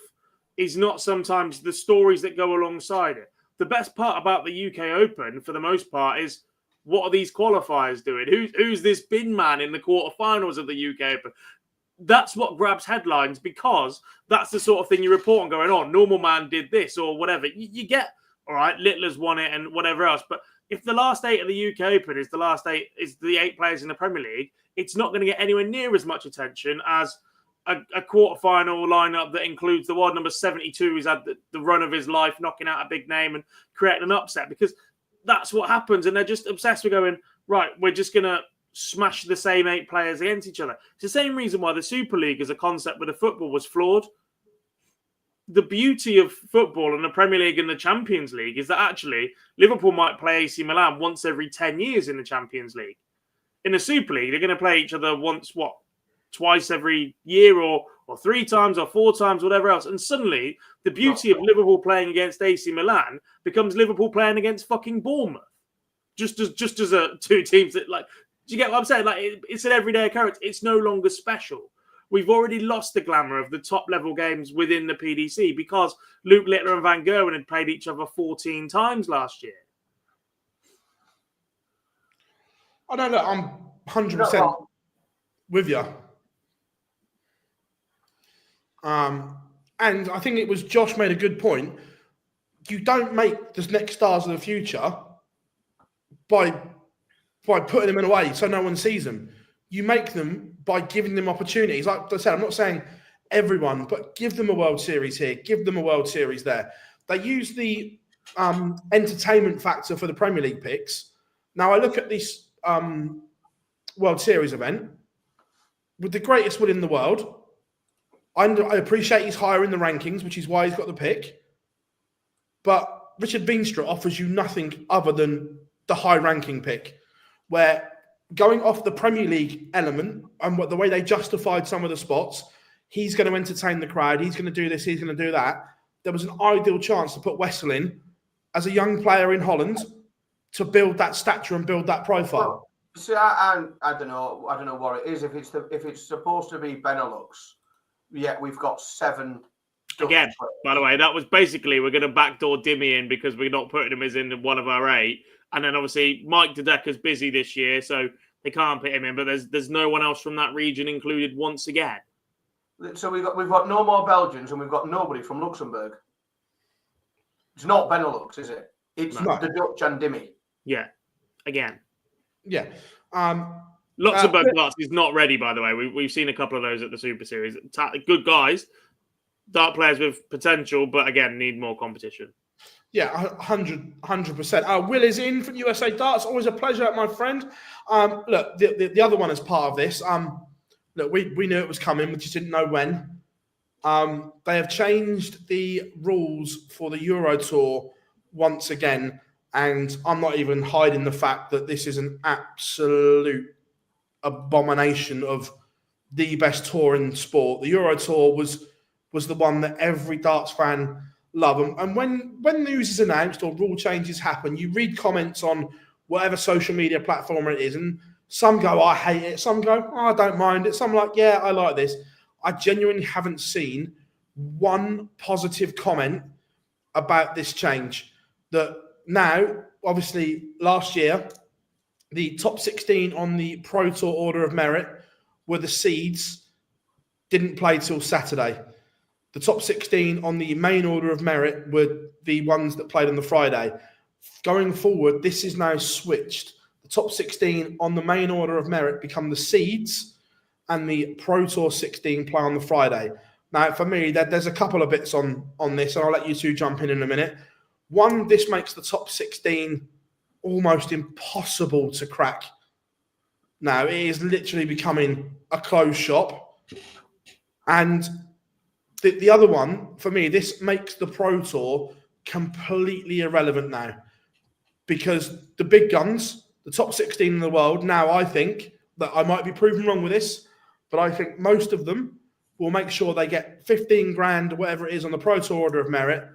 is not sometimes the stories that go alongside it. The best part about the UK Open, for the most part, is what are these qualifiers doing? Who's this bin man in the quarterfinals of the UK Open? That's what grabs headlines, because that's the sort of thing you report on going on. Normal man did this or whatever. You get, all right, Littler's won it and whatever else. But if the last 8 of the UK Open is the 8 players in the Premier League, it's not going to get anywhere near as much attention as a quarterfinal lineup that includes the world number 72, who's had the run of his life, knocking out a big name and creating an upset, because that's what happens. And they're just obsessed with going, right, we're just going to smash the same 8 players against each other. It's the same reason why the Super League as a concept with the football was flawed. The beauty of football and the Premier League and the Champions League is that actually Liverpool might play AC Milan once every 10 years in the Champions League. In the Super League, they're going to play each other twice every year or 3 times or 4 times, whatever else. And suddenly the beauty of Liverpool playing against AC Milan becomes Liverpool playing against fucking Bournemouth. just as a two teams that like. Do you get what I'm saying? Like it's an everyday occurrence. It's no longer special. We've already lost the glamour of the top level games within the PDC because Luke Littler and Van Gerwen had played each other 14 times last year.
I don't know. I'm 100% with you. And I think it was Josh made a good point. You don't make the next stars of the future by putting them in a way so no one sees them. You make them by giving them opportunities. Like I said, I'm not saying everyone, but give them a World Series here, give them a World Series there. They use the entertainment factor for the Premier League picks. Now I look at this World Series event with the greatest will in the world. I appreciate he's higher in the rankings, which is why he's got the pick. But Richard Veenstra offers you nothing other than the high-ranking pick, where going off the Premier League element and the way they justified some of the spots, he's going to entertain the crowd, he's going to do this, he's going to do that. There was an ideal chance to put Wessel in as a young player in Holland to build that stature and build that profile.
See, I don't know what it is. If it's supposed to be Benelux, yet we've got 7.
Again, by the way, that was basically we're going to backdoor Dimmy in because we're not putting him as in one of our 8. And then obviously Mike Dedecker's busy this year, so they can't put him in. But there's no one else from that region included once again.
So we've got no more Belgians and we've got nobody from Luxembourg. It's not Benelux, is it? It's the Dutch and Dimmy.
Yeah, again.
Yeah.
Luxembourg darts is not ready, by the way. We've seen a couple of those at the Super Series. Good guys, dart players with potential, but again, need more competition.
Yeah, 100%. Will is in from USA Darts. Always a pleasure, my friend. Look, the other one as part of this. Look, we knew it was coming, we just didn't know when. They have changed the rules for the Euro Tour once again, and I'm not even hiding the fact that this is an absolute abomination of the best tour in sport. The Euro Tour was the one that every darts fan love. And when news is announced or rule changes happen, you read comments on whatever social media platform it is, and some go, I hate it. Some go, I don't mind it. Some are like, yeah, I like this. I genuinely haven't seen one positive comment about this change. That now, obviously, last year, the top 16 on the Pro Tour Order of Merit were the seeds, didn't play till Saturday. The top 16 on the main Order of Merit were the ones that played on the Friday. Going forward, this is now switched. The top 16 on the main Order of Merit become the seeds, and the Pro Tour 16 play on the Friday. Now, for me, there's a couple of bits on this, and I'll let you two jump in a minute. One, this makes the top 16 almost impossible to crack. Now, it is literally becoming a closed shop. And the other one, for me, this makes the Pro Tour completely irrelevant now. Because the big guns, the top 16 in the world, now I think that I might be proven wrong with this, but I think most of them will make sure they get 15 grand, whatever it is, on the Pro Tour Order of Merit.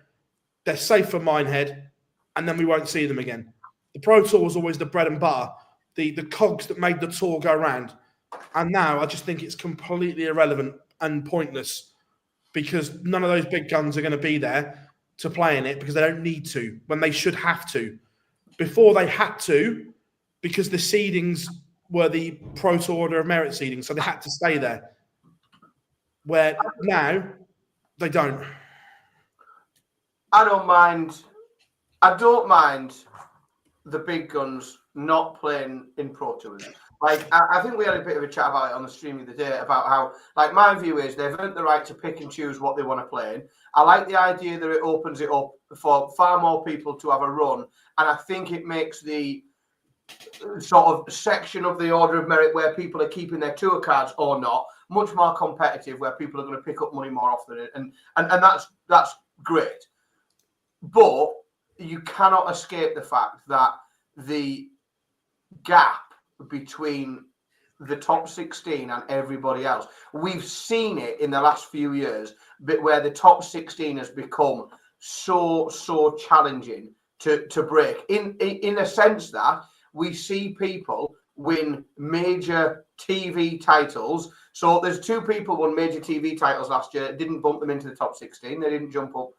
They're safe for Minehead, and then we won't see them again. The Pro Tour was always the bread and butter, the cogs that made the tour go round. And now I just think it's completely irrelevant and pointless because none of those big guns are going to be there to play in it because they don't need to, when they should have to. Before they had to, because the seedings were the Pro Tour Order of Merit seedings, so they had to stay there. Where now, they don't.
I don't mind the big guns not playing in Pro Tours. Like, I think we had a bit of a chat about it on the stream the other day about how, like, my view is they've earned the right to pick and choose what they want to play in. I like the idea that it opens it up for far more people to have a run. And I think it makes the sort of section of the Order of Merit where people are keeping their tour cards or not much more competitive, where people are going to pick up money more often. And that's great. But you cannot escape the fact that the gap between the top 16 and everybody else, we've seen it in the last few years, but where the top 16 has become so challenging to break in a sense that we see people win major TV titles. So there's 2 people won major TV titles last year. It didn't bump them into the top 16. They didn't jump up.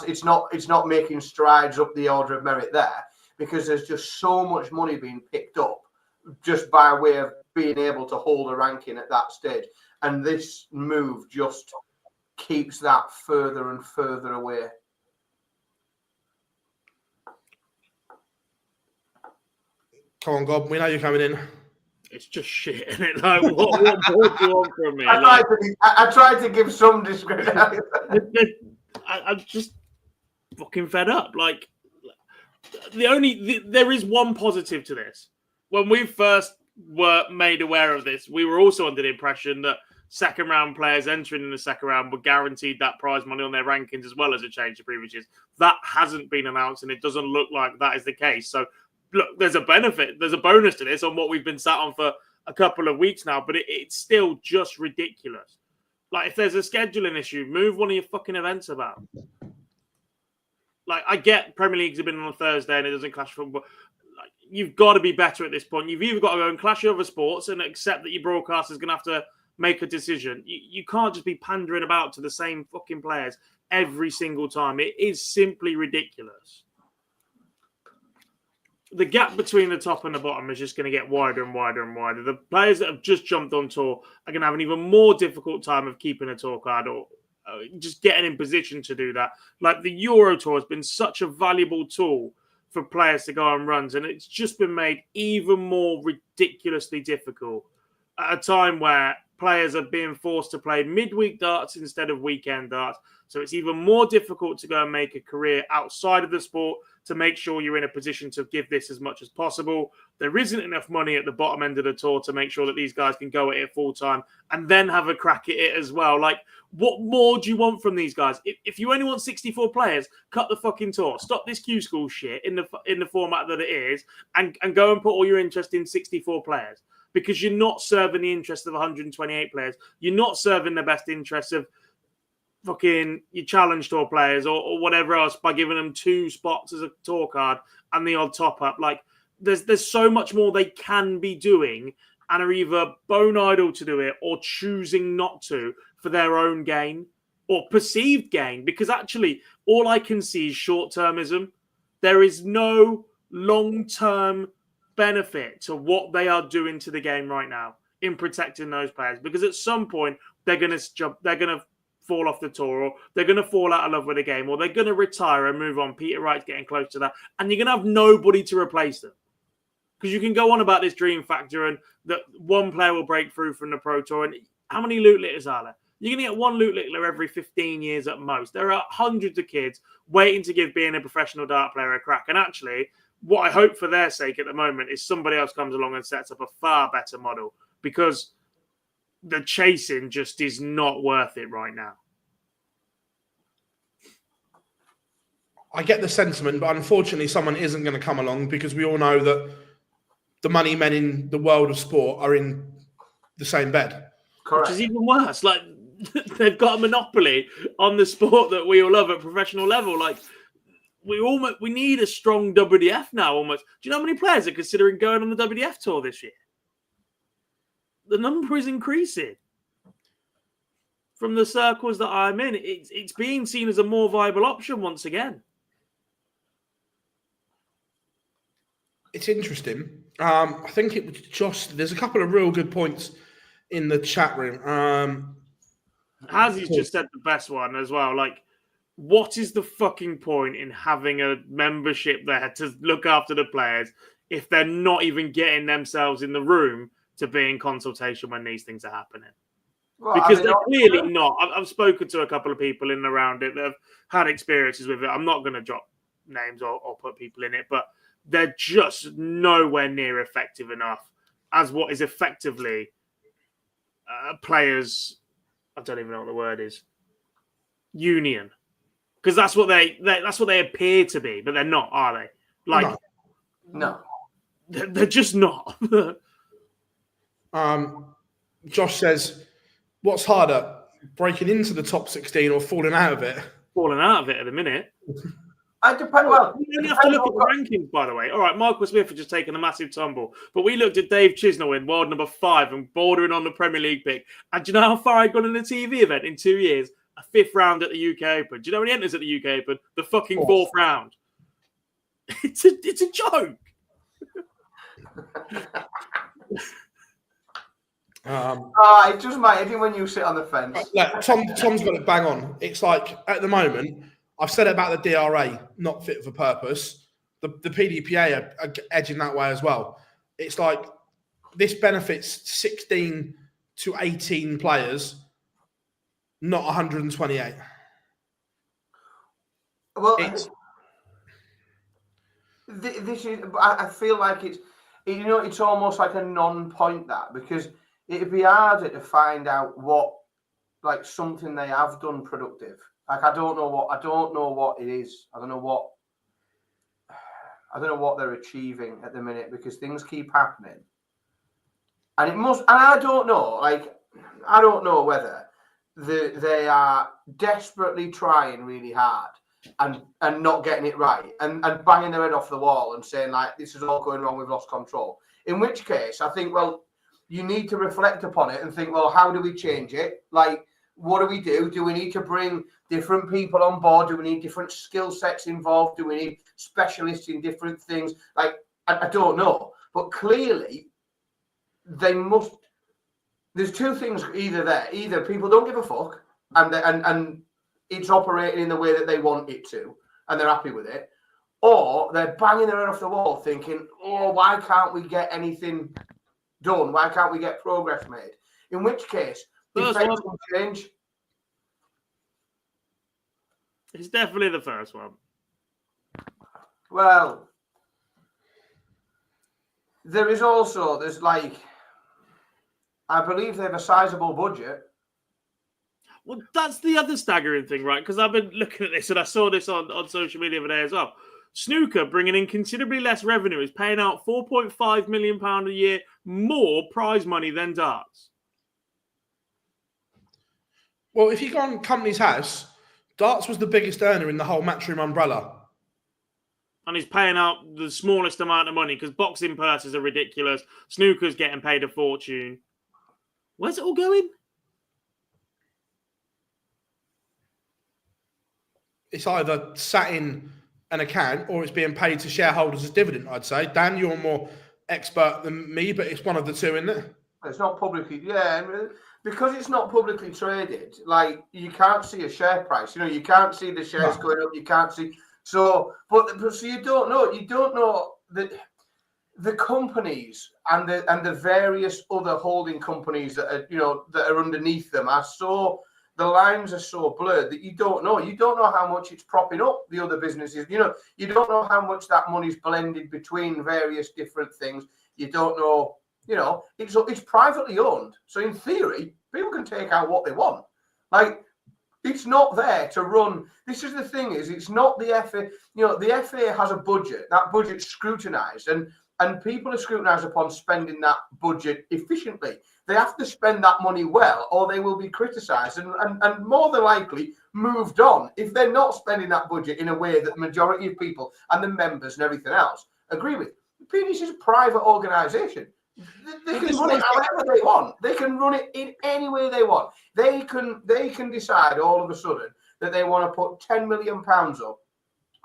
It's not making strides up the order of merit there, because there's just so much money being picked up just by way of being able to hold a ranking at that stage. And this move just keeps that further and further away.
Come on, God, we know you're coming in.
It's just shit, isn't it? Like, what more do you want from me?
I tried to give some discredit.
I'm just fucking fed up. Like, there is one positive to this. When we first were made aware of this, we were also under the impression that second round players entering in the second round were guaranteed that prize money on their rankings as well as a change to previous years. That hasn't been announced, and it doesn't look like that is the case. So, look, there's a benefit, there's a bonus to this on what we've been sat on for a couple of weeks now, but it's still just ridiculous. Like, if there's a scheduling issue, move one of your fucking events about. Like, I get Premier Leagues have been on a Thursday and it doesn't clash with football. Like, you've got to be better at this point. You've either got to go and clash your other sports and accept that your broadcaster is going to have to make a decision. You can't just be pandering about to the same fucking players every single time. It is simply ridiculous. The gap between the top and the bottom is just going to get wider and wider and wider. The players that have just jumped on tour are going to have an even more difficult time of keeping a tour card or just getting in position to do that. Like, the Euro Tour has been such a valuable tool for players to go on runs, and it's just been made even more ridiculously difficult at a time where players are being forced to play midweek darts instead of weekend darts. So it's even more difficult to go and make a career outside of the sport to make sure you're in a position to give this as much as possible. There isn't enough money at the bottom end of the tour to make sure that these guys can go at it full time and then have a crack at it as well. Like, what more do you want from these guys? If you only want 64 players, cut the fucking tour. Stop this Q School shit in the format that it is and go and put all your interest in 64 players, because you're not serving the interest of 128 players. You're not serving the best interests of fucking your challenge tour players or whatever else by giving them 2 spots as a tour card and the odd top up. Like, there's so much more they can be doing and are either bone idle to do it or choosing not to for their own gain or perceived gain, because actually all I can see is short-termism. There is no long-term benefit to what they are doing to the game right now in protecting those players, because at some point they're going to fall off the tour, or they're going to fall out of love with the game, or they're going to retire and move on. Peter Wright's getting close to that, and you're going to have nobody to replace them, because you can go on about this dream factor and that one player will break through from the Pro Tour, and how many loot litters are there? You're going to get one loot litter every 15 years at most. There are hundreds of kids waiting to give being a professional dart player a crack, and actually what I hope for their sake at the moment is somebody else comes along and sets up a far better model, because the chasing just is not worth it right now.
I get the sentiment, but unfortunately someone isn't going to come along, because we all know that the money men in the world of sport are in the same bed.
Correct.
Which is even worse. Like, they've got a monopoly on the sport that we all love at professional level. Like, we need a strong WDF now almost. Do you know how many players are considering going on the WDF tour this year? The number is increasing. From the circles that I'm in, it's being seen as a more viable option once again.
It's interesting. I think it was just, there's a couple of real good points in the chat room.
Hazi's just said the best one as well. Like, what is the fucking point in having a membership there to look after the players if they're not even getting themselves in the room to be in consultation when these things are happening? Well, because they're clearly not. I've spoken to a couple of people in and around it that have had experiences with it. I'm not going to drop names or put people in it, but they're just nowhere near effective enough as what is effectively players. I don't even know what the word is. Union, because that's what they appear to be, but they're not, are they? Like,
no.
They're just not.
Josh says, "What's harder, breaking into the top 16 or falling out of it?"
Falling out of it at the minute.
I depend. Well,
you have to look at the rankings, by the way. All right, Michael Smith has just taken a massive tumble, but we looked at Dave Chisnell in world number 5 and bordering on the Premier League pick. And do you know how far I'd gone in a TV event in 2 years? A 5th round at the UK Open. Do you know when he enters at the UK Open? The fucking 4th round. It's a joke.
It does my head in when you sit on the fence.
Look, Tom's got it bang on. It's like at the moment, I've said it about the DRA, not fit for purpose. The PDPA are edging that way as well. It's like this benefits 16 to 18 players, not 128.
Well, this is. I feel like it's. It's almost like a non-point that, because it'd be harder to find out what, like, something they have done productive. Like, I don't know what it is. I don't know what they're achieving at the minute, because things keep happening. And it must, and I don't know whether they are desperately trying really hard and not getting it right and banging their head off the wall and saying, like, this is all going wrong, we've lost control. In which case, I think, well, you need to reflect upon it and think, well, how do we change it? Like, what do we do? Do we need to bring different people on board? Do we need different skill sets involved? Do we need specialists in different things? Like, I don't know. But clearly, they must. There's two things either there. Either people don't give a fuck and it's operating in the way that they want it to and they're happy with it, or they're banging their head off the wall thinking, oh, why can't we get anything done? Why can't we get progress made? In which case, if things can change.
It's definitely the first one.
Well, there's like, I believe they have a sizable budget.
Well, that's the other staggering thing, right? Because I've been looking at this and I saw this on social media the other day as well. Snooker, bringing in considerably less revenue, is paying out £4.5 million a year more prize money than darts.
Well, if you go on Company's House, darts was the biggest earner in the whole Matchroom umbrella.
And he's paying out the smallest amount of money because boxing purses are ridiculous. Snooker's getting paid a fortune. Where's it all going?
It's either sat in an account or it's being paid to shareholders as dividend, I'd say. Dan, you're more expert than me, but it's one of the two, isn't it?
It's not publicly, because it's not publicly traded. Like, you can't see a share price. You can't see the shares going up. You can't see. So you don't know. You don't know that the companies and the various other holding companies that are that are underneath them are so. The lines are so blurred that you don't know. You don't know how much it's propping up the other businesses. You don't know how much that money's blended between various different things. You don't know. It's privately owned. So in theory, people can take out what they want. Like, it's not there to run. This is the thing: it's not the FA. The FA has a budget. That budget's scrutinised, and people are scrutinised upon spending that budget efficiently. They have to spend that money well, or they will be criticised and more than likely moved on if they're not spending that budget in a way that the majority of people and the members and everything else agree with. The PDC is a private organisation. They can run it however they want. They can run it in any way they want. They can decide all of a sudden that they want to put £10 million up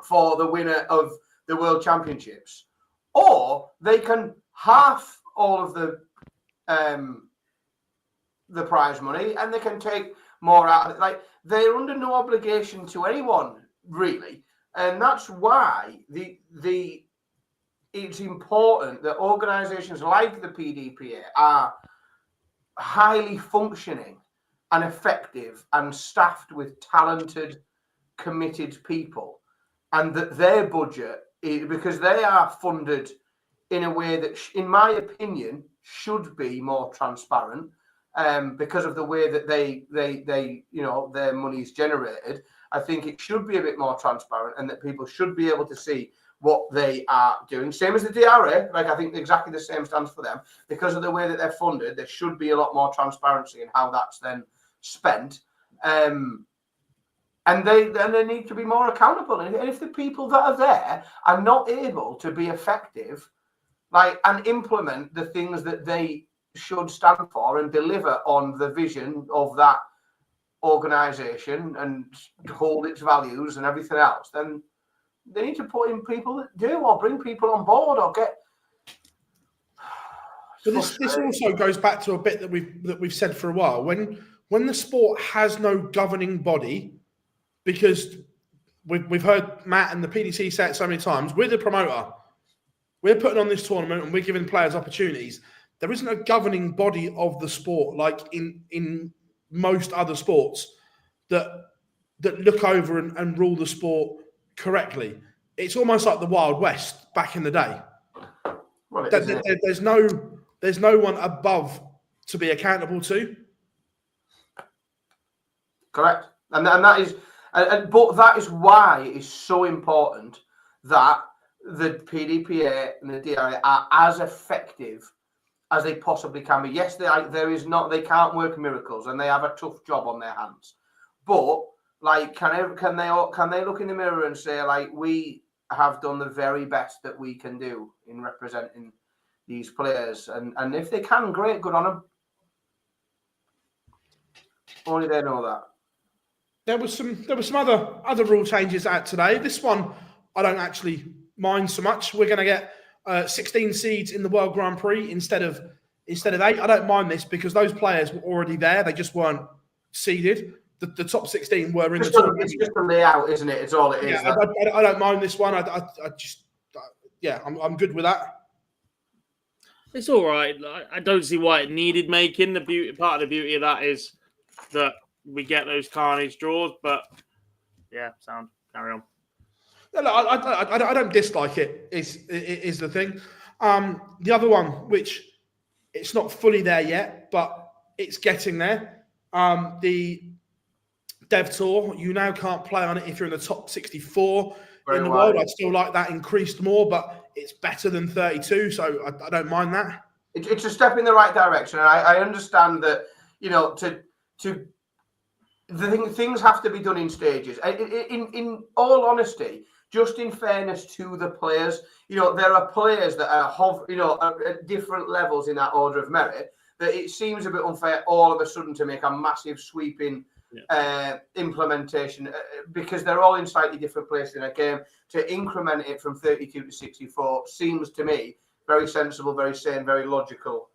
for the winner of the World Championships, or they can half all of the prize money and they can take more out of it. Like, they're under no obligation to anyone, really, and that's why it's important that organisations like the PDPA are highly functioning and effective and staffed with talented, committed people, and that their budget, because they are funded in a way that, in my opinion, should be more transparent, because of the way that they their money is generated. I think it should be a bit more transparent, and that people should be able to see what they are doing. Same as the DRA, like, I think exactly the same stands for them. Because of the way that they're funded, there should be a lot more transparency in how that's then spent. And they need to be more accountable. And if the people that are there are not able to be effective, and implement the things that they should stand for and deliver on the vision of that organisation and hold its values and everything else, then they need to put in people that do, or bring people on board, or get.
But this also goes back to a bit that we've said for a while. When the sport has no governing body, because we've heard Matt and the PDC say it so many times, we're the promoter. We're putting on this tournament and we're giving players opportunities. There isn't a governing body of the sport like in most other sports that look over and rule the sport correctly. It's almost like the Wild West back in the day.
Well,
There's no one above to be accountable to.
Correct, and that is, but that is why it is so important that the PDPA and the DRA are as effective as they possibly can be. Yes, they can't work miracles, and they have a tough job on their hands. But can they look in the mirror and say, we have done the very best that we can do in representing these players? And if they can, great, good on them. Only they know that.
There was some other rule changes out today. This one I don't actually mind so much. We're going to get 16 seeds in the World Grand Prix instead of 8. I don't mind this because those players were already there. They just weren't seeded. The top 16 were in the tournament.
It's just a layout, isn't it? It's all it is.
Yeah, I don't mind this one. I'm good with that.
It's all right. I don't see why it needed making. Part of the beauty of that is that we get those carnage draws. But yeah, sound. Carry on.
No, I don't dislike it. Is the thing. The other one, which it's not fully there yet, but it's getting there. The Dev Tour, you now can't play on it if you're in the top 64 in the world. I'd still like that increased more, but it's better than 32, so I don't mind that.
It's a step in the right direction, and I understand that, things have to be done in stages. In all honesty, just in fairness to the players, there are players that are at different levels in that order of merit, that it seems a bit unfair all of a sudden to make a massive sweeping implementation, because they're all in slightly different places in a game. To increment it from 32 to 64 seems to me very sensible, very sane, very logical.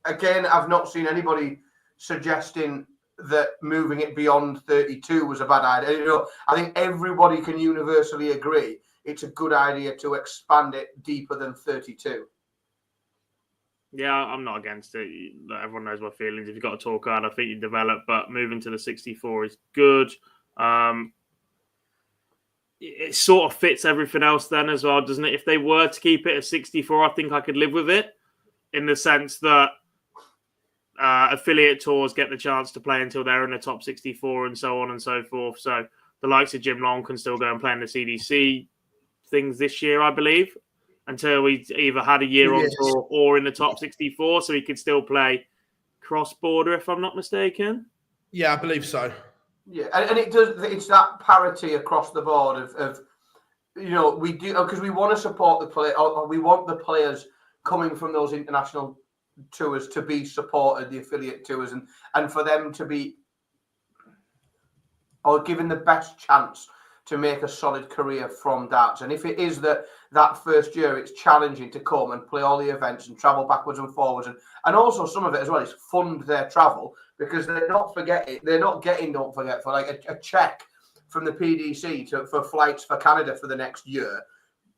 Again, I've not seen anybody suggesting that moving it beyond 32 was a bad idea. I think everybody can universally agree it's a good idea to expand it deeper than 32.
Yeah, I'm not against it. Everyone knows my feelings. If you've got to talk hard, I think you develop, but moving to the 64 is good. It sort of fits everything else then as well, doesn't it? If they were to keep it at 64, I think I could live with it, in the sense that affiliate tours get the chance to play until they're in the top 64 and so on and so forth. So the likes of Jim Long can still go and play in the CDC things this year, I believe, until we either had a year on tour or in the top 64, so he could still play cross-border, if I'm not mistaken.
Yeah, I believe so.
Yeah, and it's that parity across the board of we do, because we want to support the play, or we want the players coming from those international tours to be supported, the affiliate tours, and for them to be given the best chance to make a solid career from darts. And if it is that first year it's challenging to come and play all the events and travel backwards and forwards, and also some of it as well is fund their travel, because they're not getting, don't forget, for like a check from the PDC for flights for Canada for the next year.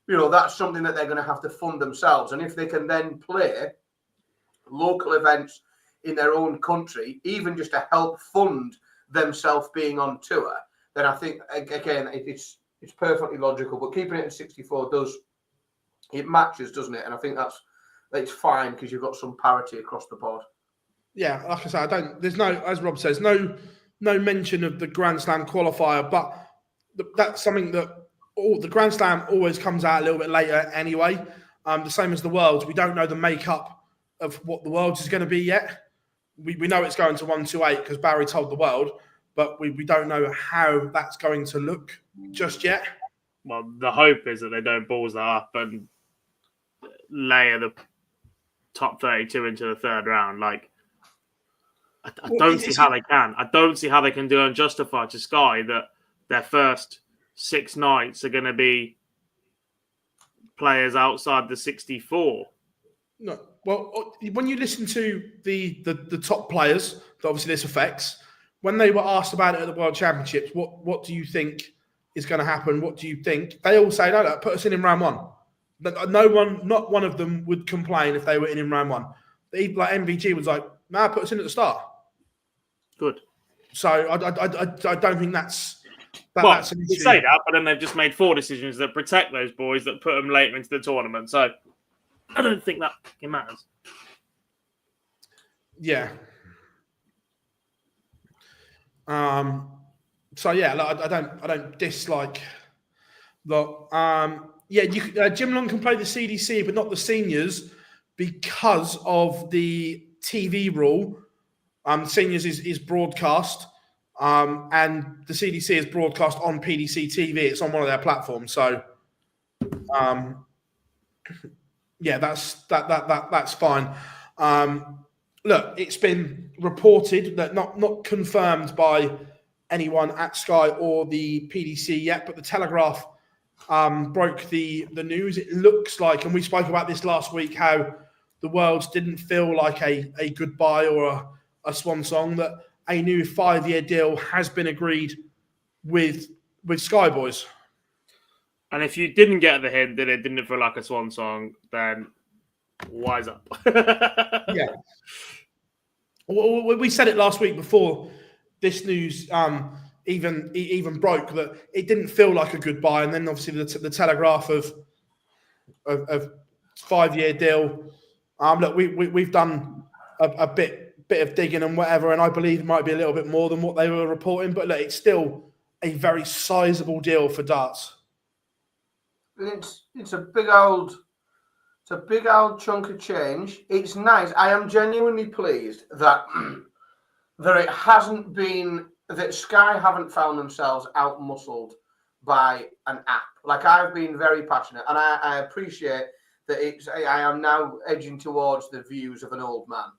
That's something that they're going to have to fund themselves. And if they can then play local events in their own country, even just to help fund themselves being on tour, then I think, again, it's perfectly logical. But keeping it at 64 matches, doesn't it? And I think that's fine, because you've got some parity across the board.
Yeah, like I said, there's no, as Rob says, no mention of the Grand Slam qualifier, but that's something that the Grand Slam always comes out a little bit later anyway. The same as the Worlds. We don't know the makeup of what the Worlds is going to be yet. We know it's going to 128 because Barry told the world, but we don't know how that's going to look just yet.
Well, the hope is that they don't balls that up and layer the top 32 into the third round. Like, I don't see how they can. I don't see how they can do unjustified to Sky that their first 6 nights are going to be players outside the 64.
No, well, when you listen to the top players that obviously this affects, when they were asked about it at the World Championships, what do you think is going to happen? What do you think? They all say, no, put us in round one. No one, not one of them would complain if they were in round one. Like MVG was like, nah, put us in at the start.
Good.
So I don't think that's
that's
an issue.
You say that, but then they've just made 4 decisions that protect those boys that put them later into the tournament. So I don't think that fucking matters.
Yeah. So yeah, like, I don't dislike that. Jim Long can play the CDC, but not the seniors because of the TV rule. Seniors is broadcast, and the CDC is broadcast on PDC TV. It's on one of their platforms. So, that's fine. Look, it's been reported that not confirmed by anyone at Sky or the PDC yet, but the Telegraph broke the news. It looks like, and we spoke about this last week, how the Worlds didn't feel like a goodbye or a swan song, that a new 5-year deal has been agreed with Sky Boys.
And if you didn't get the hint that it didn't feel like a swan song, then wise up.
Yeah. We said it last week before this news even broke, that it didn't feel like a goodbye, and then obviously the Telegraph of 5-year deal. Look, we've done a bit of digging and whatever, and I believe it might be a little bit more than what they were reporting, but look, it's still a very sizable deal for darts.
It's a big old chunk of change. It's nice. I am genuinely pleased that it hasn't been, that Sky haven't found themselves out-muscled by an app. Like, I've been very passionate, and I appreciate that I am now edging towards the views of an old man.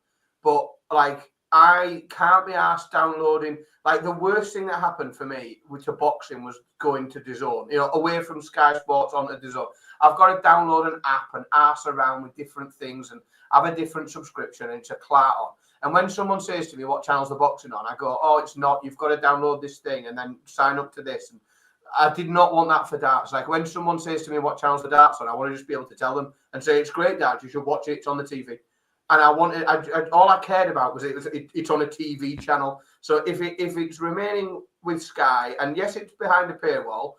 But, like, I can't be asked downloading. Like, the worst thing that happened for me with the boxing was going to DAZN, away from Sky Sports onto DAZN. I've got to download an app and arse around with different things and have a different subscription, and it's a clat on. And when someone says to me, what channel's the boxing on? I go, oh, it's not. You've got to download this thing and then sign up to this. And I did not want that for darts. Like, when someone says to me, what channel's the darts on? I want to just be able to tell them and say, it's great, darts. You should watch it. It's on the TV. And all I cared about was it's on a TV channel. So if it's remaining with Sky, and yes, it's behind a paywall,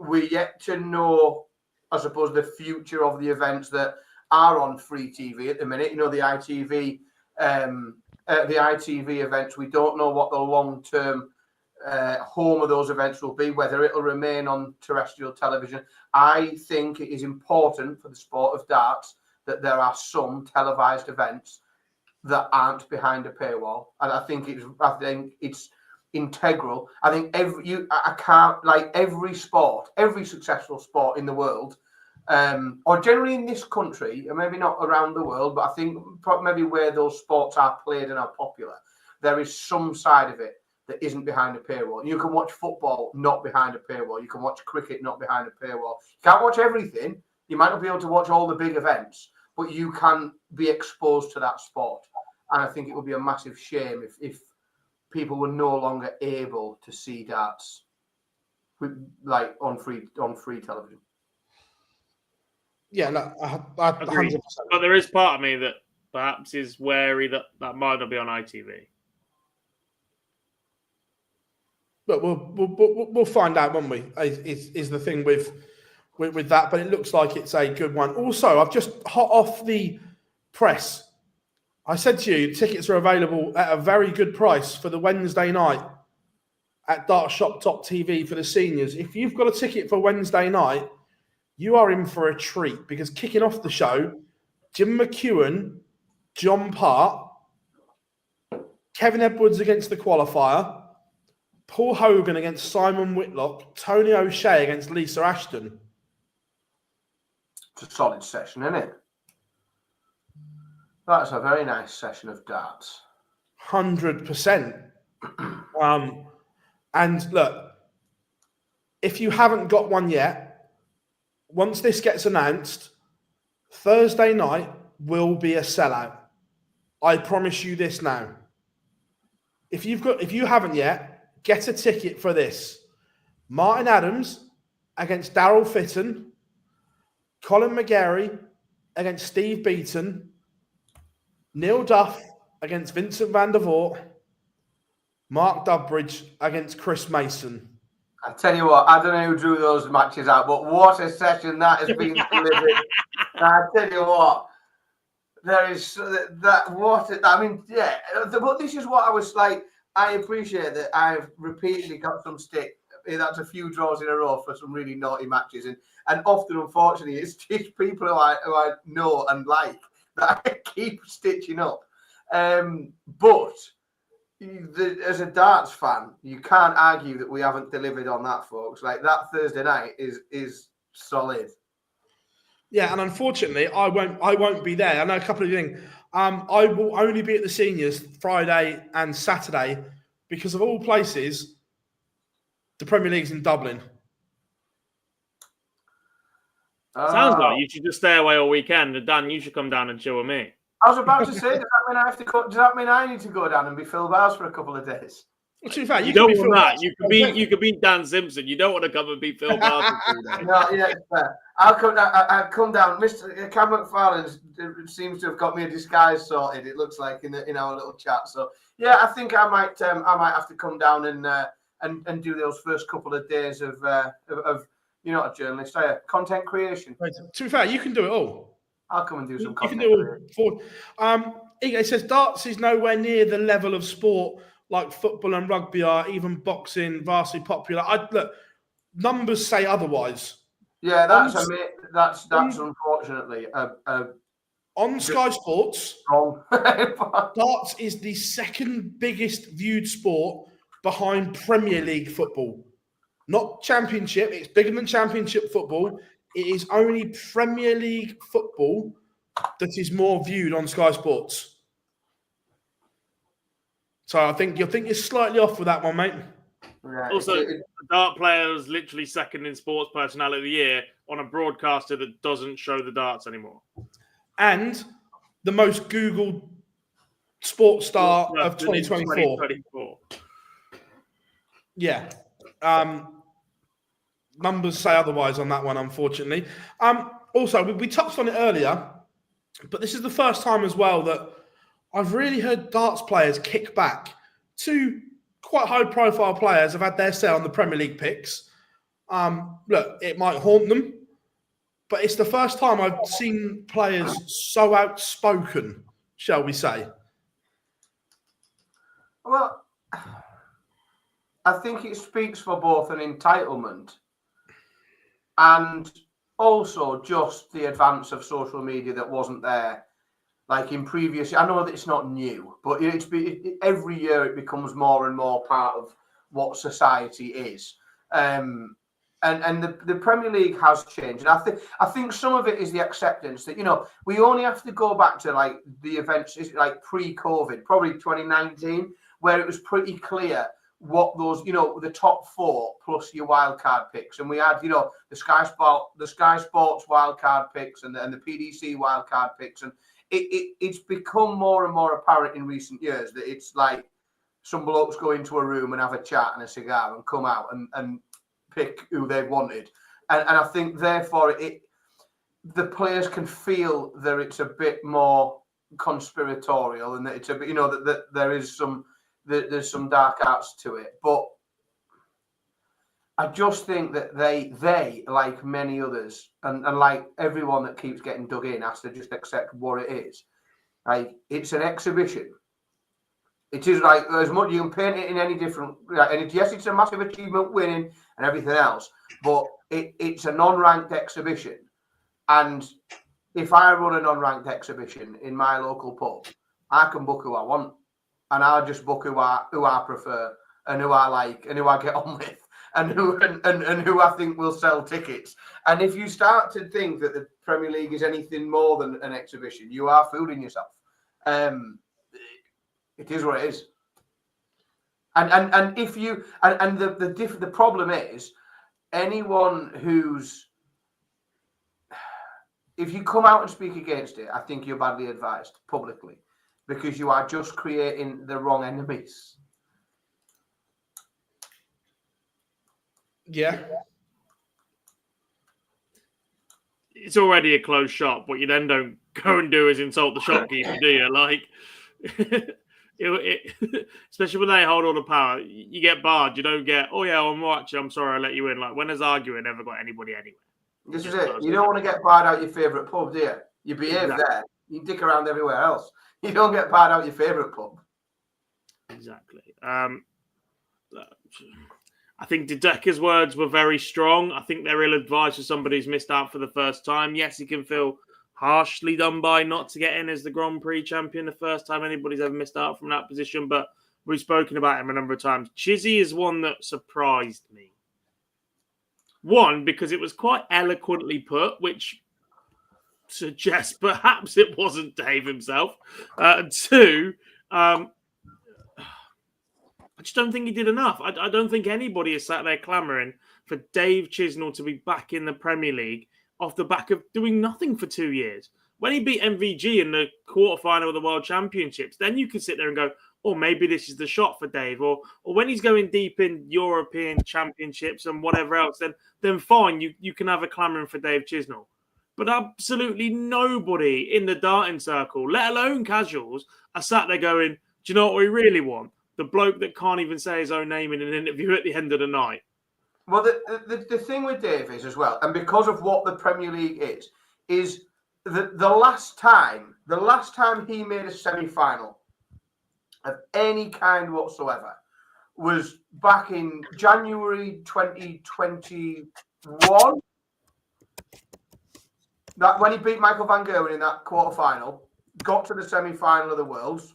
we're yet to know, I suppose, the future of the events that are on free TV at the minute. The ITV events. We don't know what the long-term home of those events will be, whether it'll remain on terrestrial television. I think it is important for the sport of darts that there are some televised events that aren't behind a paywall, and I think it's integral. I think every successful sport in the world, or generally in this country, and maybe not around the world, but I think maybe where those sports are played and are popular, there is some side of it that isn't behind a paywall. You can watch football not behind a paywall. You can watch cricket not behind a paywall. You can't watch everything. You might not be able to watch all the big events, but you can be exposed to that sport. And I think it would be a massive shame if people were no longer able to see darts on free television.
Yeah, no, I 100%.
But there is part of me that perhaps is wary that might not be on ITV.
But we'll find out, won't we? Is the thing with that, but it looks like it's a good one. Also, I've just hot off the press. I said to you, tickets are available at a very good price for the Wednesday night at Dart Shop Top TV for the seniors. If you've got a ticket for Wednesday night, you are in for a treat, because kicking off the show, Jim McEwen, John Part, Kevin Edwards against the qualifier, Paul Hogan against Simon Whitlock, Tony O'Shea against Lisa Ashton.
It's a solid session, isn't it? That's a very nice session of darts.
100%. And look, if you haven't got one yet, once this gets announced, Thursday night will be a sellout. I promise you this now. If you haven't yet, get a ticket for this. Martin Adams against Daryl Fitton, Colin McGarry against Steve Beaton, Neil Duff against Vincent van der Voort, Mark Dubbridge against Chris Mason.
I tell you what, I don't know who drew those matches out, but what a session that has been delivered. I tell you what, there is that. I mean, yeah. But this is what I was like. I appreciate that I've repeatedly got some stick. That's a few draws in a row for some really naughty matches, and often, unfortunately, it's just people who I know and like that I keep stitching up. But as a darts fan, you can't argue that we haven't delivered on that, folks. Like, that Thursday night is solid.
Yeah, and unfortunately, I won't be there. I know a couple of things. I will only be at the seniors Friday and Saturday because of all places, the Premier League's in Dublin.
Sounds like you should just stay away all weekend, and Dan, you should come down and chill with me.
I was about to say, does that mean I need to go down and be Phil Bowes for a couple of days?
Well, to be fair,
you don't want that. You could be Dan Simpson. You don't want to come and be Phil Bowes for 2 days.
No, yeah, it's fair. I'll come down. Mr. Cam McFarlane seems to have got me a disguise sorted. It looks like in our little chat. So yeah, I think I might have to come down and do those first couple of days of you're not a journalist, are you? Content creation.
Right. To be fair, you can do it all.
I'll come and do some content.
You can do it all. It says darts is nowhere near the level of sport like football and rugby are, even boxing, vastly popular. Look, numbers say otherwise.
Yeah, that's unfortunately
on Sky Sports.
Wrong.
Darts is the second biggest viewed sport behind Premier League football. Not Championship. It's bigger than Championship football. It is only Premier League football that is more viewed on Sky Sports. So I think you're slightly off with that one, mate.
Right.
Also, a dart player is literally second in Sports Personality of the Year on a broadcaster that doesn't show the darts anymore.
And the most Googled sports star of 2024. Yeah. Numbers say otherwise on that one, unfortunately. Also, we touched on it earlier, but this is the first time as well that I've really heard darts players kick back. Two quite high-profile players have had their say on the Premier League picks. Look, it might haunt them, but it's the first time I've seen players so outspoken, shall we say.
Well, I think it speaks for both an entitlement and also just the advance of social media that wasn't there. Like in previous, I know that it's not new, but every year it becomes more and more part of what society is. And the Premier League has changed. And I think some of it is the acceptance that, we only have to go back to like the events like pre-COVID, probably 2019, where it was pretty clear what those, the top four plus your wildcard picks. And we had, the Sky Sports wildcard picks and the PDC wildcard picks. And it's become more and more apparent in recent years that it's like some blokes go into a room and have a chat and a cigar and come out and pick who they wanted. And I think, therefore, the players can feel that it's a bit more conspiratorial and that it's a bit, that there is there's some dark arts to it. But I just think that they like many others, and like everyone that keeps getting dug in, has to just accept what it is. Like, it's an exhibition. It is like, as much you can paint it in any different. And yes, it's a massive achievement, winning and everything else, but it's a non-ranked exhibition. And if I run a non-ranked exhibition in my local pub, I can book who I want. and I'll just book who I prefer and who I like and who I get on with and who I think will sell tickets. And if you start to think that the Premier League is anything more than an exhibition, you are fooling yourself. It is what it is. And if you and the problem is anyone who's, if you come out and speak against it, I think you're badly advised publicly, because you are just creating the wrong enemies.
Yeah.
It's already a closed shop. What you then don't go and do is insult the shopkeeper, do you? Like, especially when they hold all the power, you get barred. You don't get, oh yeah, I'm sorry, I let you in. Like, when there's arguing, never got anybody anywhere.
This is it. You don't want to get barred out your favourite pub, do you? You behave there. You dick around everywhere else. You don't get barred out your favourite pub.
Exactly. I think De Decker's words were very strong. I think they're ill-advised for somebody who's missed out for the first time. Yes, he can feel harshly done by not to get in as the Grand Prix champion the first time anybody's ever missed out from that position, but we've spoken about him a number of times. Chizzy is one that surprised me. One, because it was quite eloquently put, which suggests perhaps it wasn't Dave himself. Two, I just don't think he did enough. I don't think anybody is sat there clamouring for Dave Chisnall to be back in the Premier League off the back of doing nothing for 2 years. When he beat MVG in the quarterfinal of the World Championships, then you can sit there and go, oh, maybe this is the shot for Dave. Or when he's going deep in European Championships and whatever else, then fine, you can have a clamouring for Dave Chisnall. But absolutely nobody in the darting circle, let alone casuals, are sat there going, do you know what we really want? The bloke that can't even say his own name in an interview at the end of the night.
Well, the thing with Dave is as well, and because of what the Premier League is the last time he made a semi-final of any kind whatsoever was back in January 2021. That when he beat Michael van Gerwen in that quarter-final, got to the semi-final of the Worlds,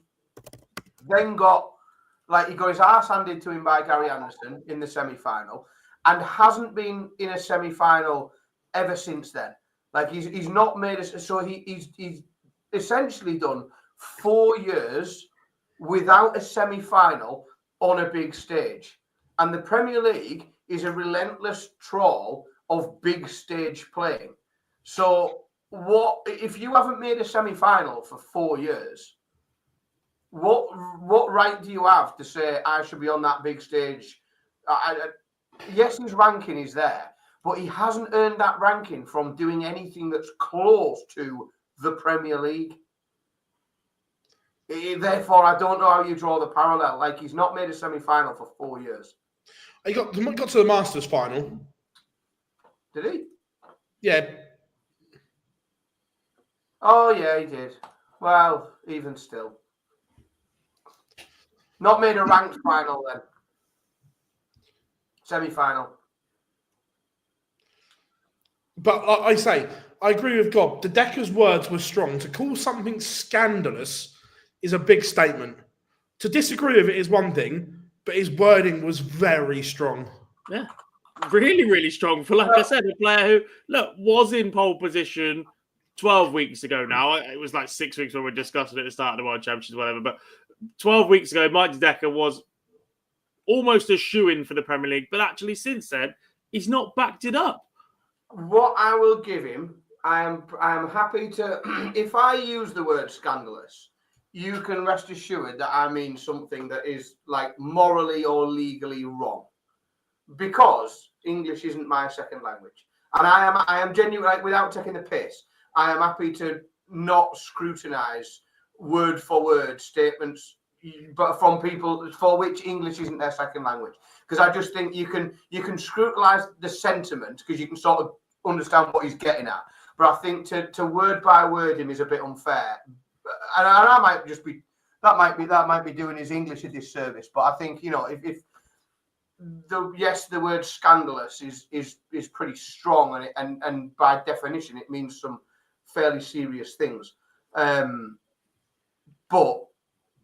then he got his arse handed to him by Gary Anderson in the semi-final, and hasn't been in a semi-final ever since then. Like he's not made a, so he's essentially done 4 years without a semi-final on a big stage. And the Premier League is a relentless trawl of big stage playing. So what if you haven't made a semi-final for 4 years? What right do you have to say I should be on that big stage? Yes, his ranking is there, but he hasn't earned that ranking from doing anything that's close to the Premier League. Therefore, I don't know how you draw the parallel. Like, he's not made a semi-final for 4 years.
He got to the Masters final.
Did he?
Yeah.
Oh, yeah, he did. Well, even still. Not made a ranked final then. Semi-final.
But I say, I agree with God. De Decker's words were strong. To call something scandalous is a big statement. To disagree with it is one thing, but his wording was very strong.
Yeah, really, really strong. For, like I said, a player who, was in pole position 12 weeks ago now. It was like 6 weeks when we were discussing it at the start of the World Championships, whatever. But 12 weeks ago, Mike De Decker was almost a shoo-in for the Premier League. But actually, since then, he's not backed it up.
What I will give him, I am happy to, if I use the word scandalous, you can rest assured that I mean something that is like morally or legally wrong. Because English isn't my second language. And I am genuinely, like, without taking the piss, I am happy to not scrutinise word for word statements, but from people for which English isn't their second language. Because I just think you can scrutinise the sentiment because you can sort of understand what he's getting at. But I think to word by word him is a bit unfair. And I might just be that might be doing his English a disservice. But I think, if the word scandalous is pretty strong, and by definition it means some fairly serious things. But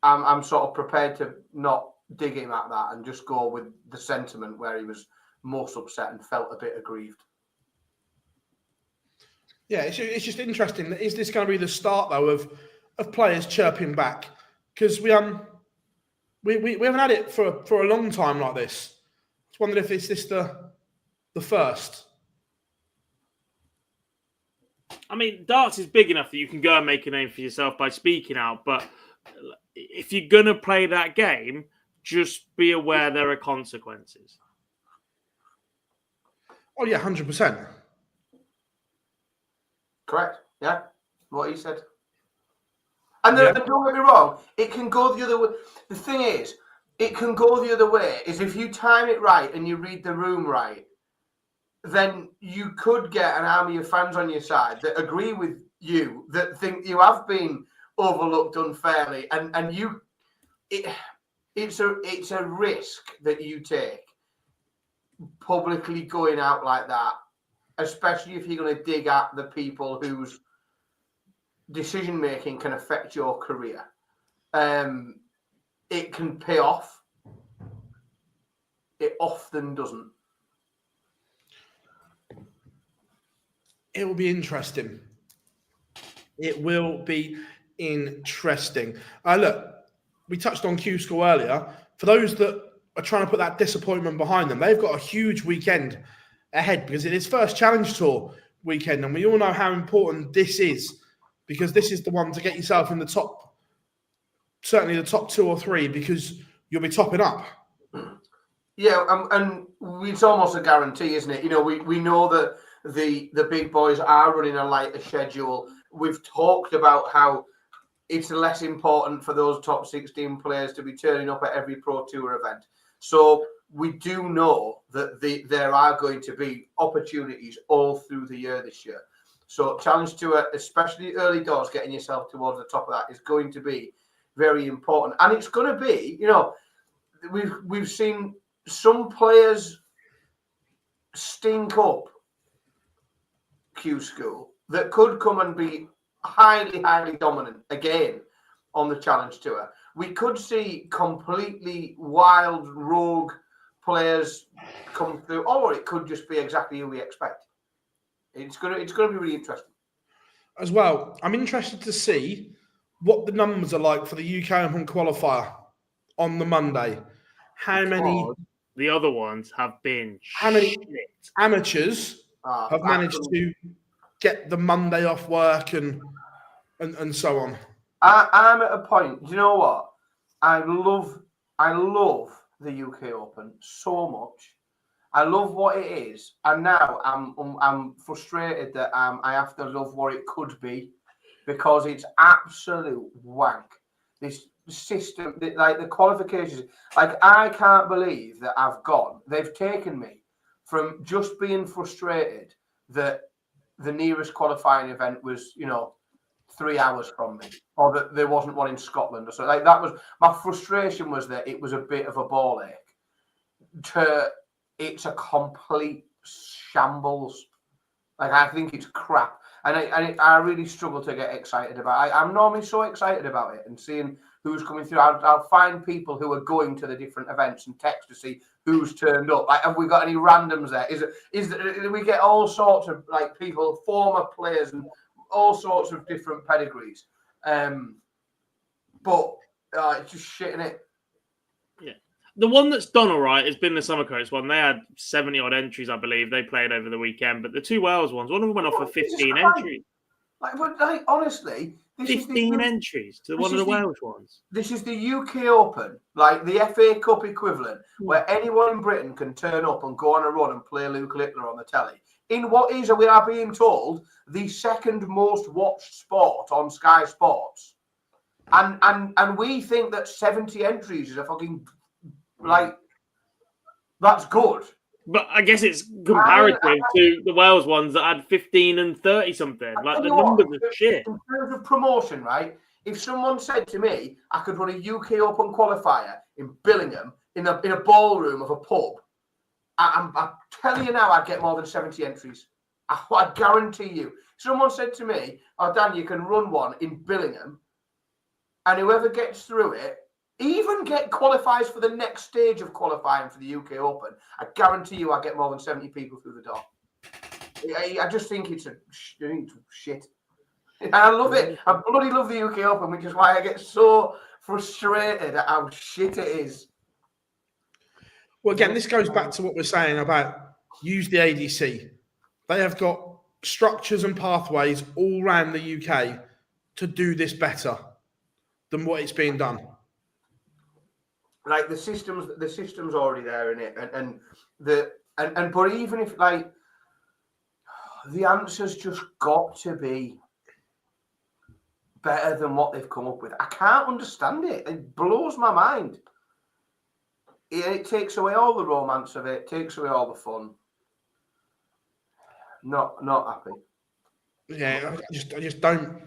I'm sort of prepared to not dig him at that and just go with the sentiment where he was most upset and felt a bit aggrieved.
Yeah, it's just interesting. Is this going to be the start though of players chirping back? Because we haven't had it for a long time like this. I just wondered if it's this the first.
I mean, darts is big enough that you can go and make a name for yourself by speaking out. But if you're going to play that game, just be aware there are consequences.
Oh yeah, 100%.
Correct. Yeah, what he said. And don't get me wrong, it can go the other way. The thing is, it can go the other way. Is if you time it right and you read the room right, then you could get an army of fans on your side that agree with you, that think you have been overlooked unfairly, and it's a risk that you take publicly going out like that, especially if you're going to dig at the people whose decision making can affect your career. It can pay off. It often doesn't.
It will be interesting. It will be interesting. Look, we touched on Q School earlier. For those that are trying to put that disappointment behind them, they've got a huge weekend ahead because it is first Challenge Tour weekend, and we all know how important this is because this is the one to get yourself in the top, certainly the top 2 or 3, because you'll be topping up.
Yeah, and it's almost a guarantee, isn't it? You know, we know that the big boys are running a lighter schedule. We've talked about how it's less important for those top 16 players to be turning up at every Pro Tour event. So we do know that there are going to be opportunities all through the year this year. So Challenge Tour, especially early doors, getting yourself towards the top of that is going to be very important. And it's going to be, you know, we've seen some players stink up Q School that could come and be highly, highly dominant again on the Challenge Tour. We could see completely wild, rogue players come through, or it could just be exactly who we expect. It's gonna be really interesting.
As well, I'm interested to see what the numbers are like for the UK Open qualifier on the Monday. How many?
The other ones have been
many amateurs have managed to get the Monday off work and so on?
I'm at a point. Do you know what? I love the UK Open so much. I love what it is, and now I'm frustrated that I have to love what it could be, because it's absolute wank. This system, like the qualifications, like I can't believe that they've taken me from just being frustrated that the nearest qualifying event was, 3 hours from me, or that there wasn't one in Scotland or so. Like that was my frustration, was that it was a bit of a ball ache. It's a complete shambles. Like I think it's crap, and I really struggle to get excited about it. I'm normally so excited about it and seeing who's coming through. I'll find people who are going to the different events and text to see who's turned up. Like, have we got any randoms there? We get all sorts of like people, former players, and all sorts of different pedigrees. But it's just shit, innit?
Yeah. The one that's done all right has been the Summer Coast one. They had 70 odd entries, I believe. They played over the weekend, but the 2 Wales ones, one of them went off for 15 entries.
Like honestly,
15 entries to one of the Wales ones.
This is the UK Open, like the FA Cup equivalent, where anyone in Britain can turn up and go on a run and play Luke Littler on the telly. In what is, we are being told, the second most watched sport on Sky Sports. And we think that 70 entries is a fucking, like, that's good.
But I guess it's comparative to the Wales ones that had 15 and 30 something. Like the numbers are shit.
In terms of promotion, right? If someone said to me, I could run a UK Open qualifier in Billingham in a ballroom of a pub, I'm telling you now, I'd get more than 70 entries. I guarantee you. Someone said to me, "Oh, Dan, you can run one in Billingham," and whoever gets through it, even qualifies for the next stage of qualifying for the UK Open, I guarantee you I get more than 70 people through the door. I just think it's shit. And I love it. I bloody love the UK Open, which is why I get so frustrated at how shit it is.
Well, again, this goes back to what we're saying about use the ADC. They have got structures and pathways all around the UK to do this better than what it's being done.
Like the system's already there in it, and but even if like the answer's just got to be better than what they've come up with. I can't understand it. It blows my mind. It takes away all the romance of it. Takes away all the fun. Not happy.
Yeah, I just don't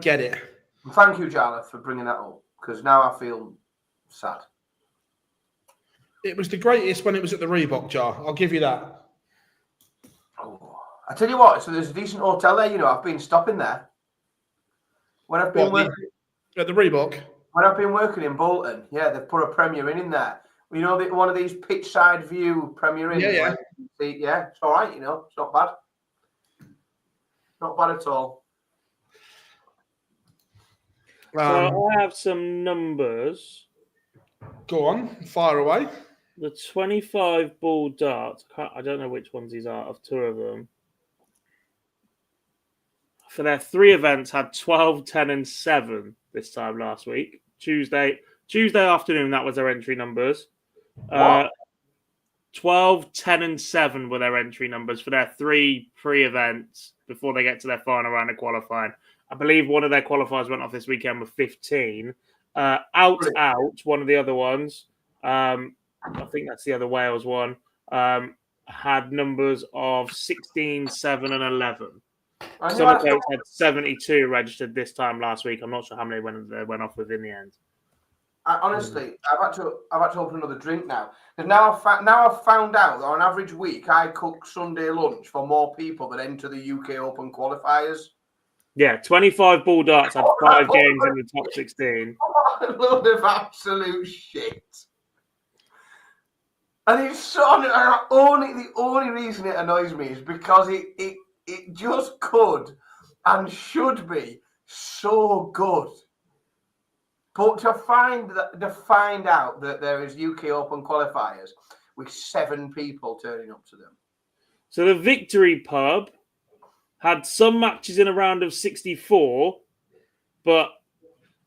get it.
Thank you, Jarlath, for bringing that up, because now I feel sad.
It was the greatest when it was at the Reebok Jar. I'll give you that.
Oh, I tell you what. So there's a decent hotel there. You know, I've been stopping there when I've been working
at the Reebok.
When I've been working in Bolton, yeah, they've put a Premier Inn in there. You know, one of these pitch side view Premier Inns.
Yeah.
Yeah, it's all right. You know, it's not bad. Not bad at all.
So I have some numbers.
Go on, fire away.
The 25 ball darts. I don't know which ones these are. Of two of them. For their 3 events, had 12, 10, and 7 this time last week. Tuesday afternoon, that was their entry numbers. 12, 10, and 7 were their entry numbers for their 3 pre-events before they get to their final round of qualifying. I believe one of their qualifiers went off this weekend with 15. Out, one of the other ones, I think that's the other Wales one, had numbers of 16, 7, and 11. Some coach had 72 registered this time last week. I'm not sure how many went off with in the end.
Honestly, I've had to open another drink now. Because now I've found out that on average week I cook Sunday lunch for more people that enter the UK Open qualifiers.
Yeah, 25 ball darts had 5 games in the top 16.
A load of absolute shit. And it's so the only reason it annoys me is because it just could and should be so good. But to find out that there is UK Open qualifiers with 7 people turning up to them.
So the Victory Pub had some matches in a round of 64, but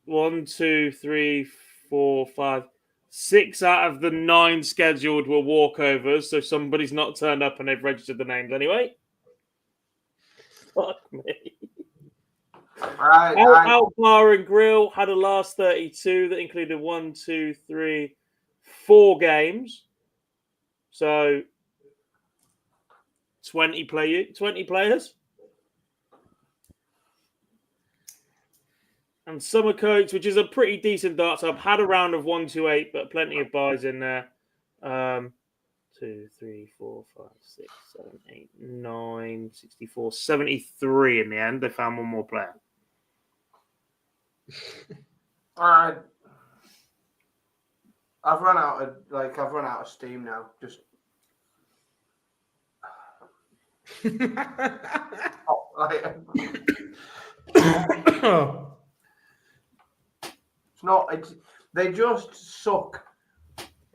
1, 2, 3, 4, 5, 6 out of the 9 scheduled were walkovers. So somebody's not turned up and they've registered the names anyway. Fuck me. Out Bar and Grill had a last 32 that included 1, 2, 3, 4 games. So 20 players. And Summer Coach, which is a pretty decent darts hub, had a round of 1 to 8, but plenty of buys in there. 2, 3, 4, 5, 6, 7, 8, 9, 64, 73 in the end. They found one more player.
I've run out of steam now. Just they just suck.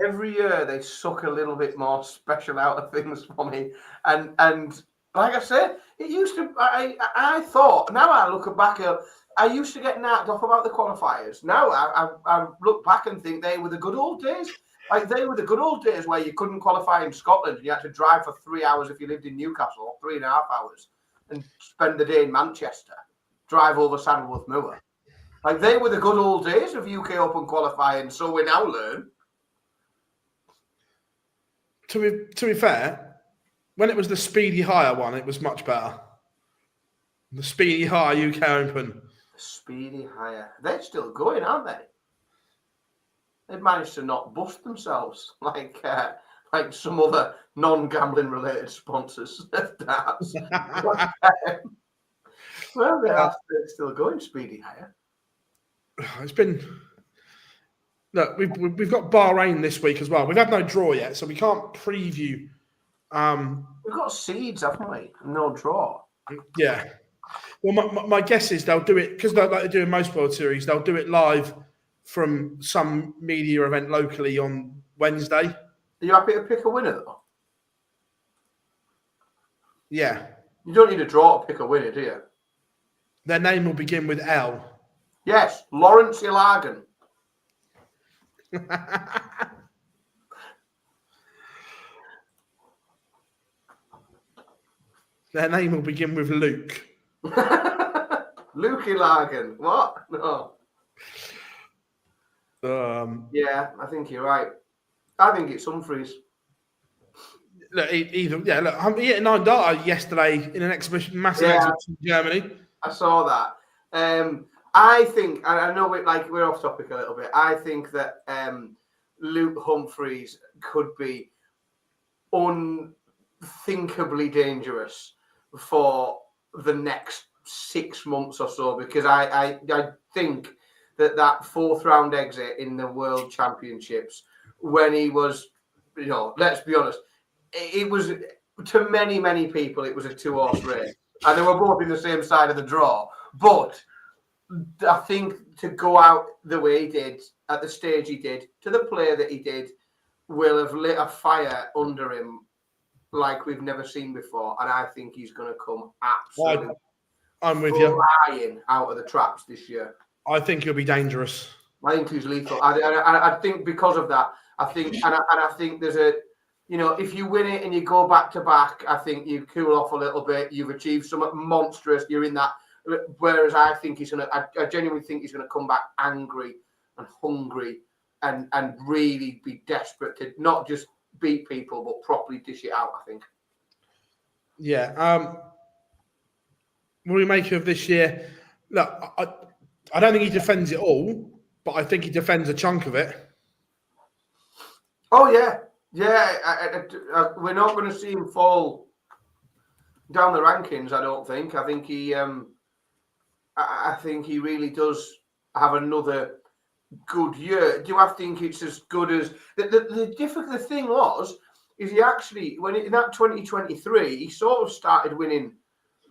Every year they suck a little bit more special out of things for me. And like I said, it used to I thought, now I look back at, I used to get knocked off about the qualifiers. Now I look back and think they were the good old days. Like they were the good old days where you couldn't qualify in Scotland and you had to drive for 3 hours if you lived in Newcastle, 3.5 hours, and spend the day in Manchester, drive over Saddleworth Moor. Like they were the good old days of UK Open qualifying, so we now learn.
To be fair, when it was the Speedy Hire one, it was much better. The Speedy Hire UK Open.
Speedy Hire. They're still going, aren't they? They've managed to not bust themselves like some other non-gambling related sponsors of darts. Well, they're still going, Speedy Hire.
It's been. Look, we've got Bahrain this week as well. We've had no draw yet, so we can't preview.
We've got seeds, haven't we? No draw.
Yeah. Well, my guess is they'll do it because like they do in most World Series. They'll do it live from some media event locally on Wednesday.
Are you happy to pick a winner though?
Yeah.
You don't need a draw to pick a winner, do you?
Their name will begin with L.
Yes, Lawrence Ilagan.
Their name will begin with Luke.
Luke Ilagan. What? No. Yeah, I think you're right. I think it's Humphreys.
Look, look, he hit a 9-darter yesterday in an exhibition, massive exhibition in Germany.
I saw that. I think, and I know we're off topic a little bit. I think that Luke Humphreys could be unthinkably dangerous for the next 6 months or so, because I think that fourth round exit in the World Championships, when he was, let's be honest, it was, to many people, it was a 2-horse race, and they were both in the same side of the draw. But I think to go out the way he did, at the stage he did, to the player that he did, will have lit a fire under him like we've never seen before. And I think he's going to come absolutely
I'm with you.
Flying out of the traps this year.
I think he'll be dangerous.
I think he's lethal. I think because of that, I think there's a, if you win it and you go back to back, I think you cool off a little bit. You've achieved something monstrous. You're in that. Whereas I think I genuinely think he's gonna come back angry and hungry and really be desperate to not just beat people but properly dish it out, I think.
Yeah. What do we make of this year? Look, I don't think he defends it all, but I think he defends a chunk of it.
Oh yeah. We're not going to see him fall down the rankings, I don't think. I think he really does have another good year. Do I think it's as good as the thing is he actually, when in that 2023, he sort of started winning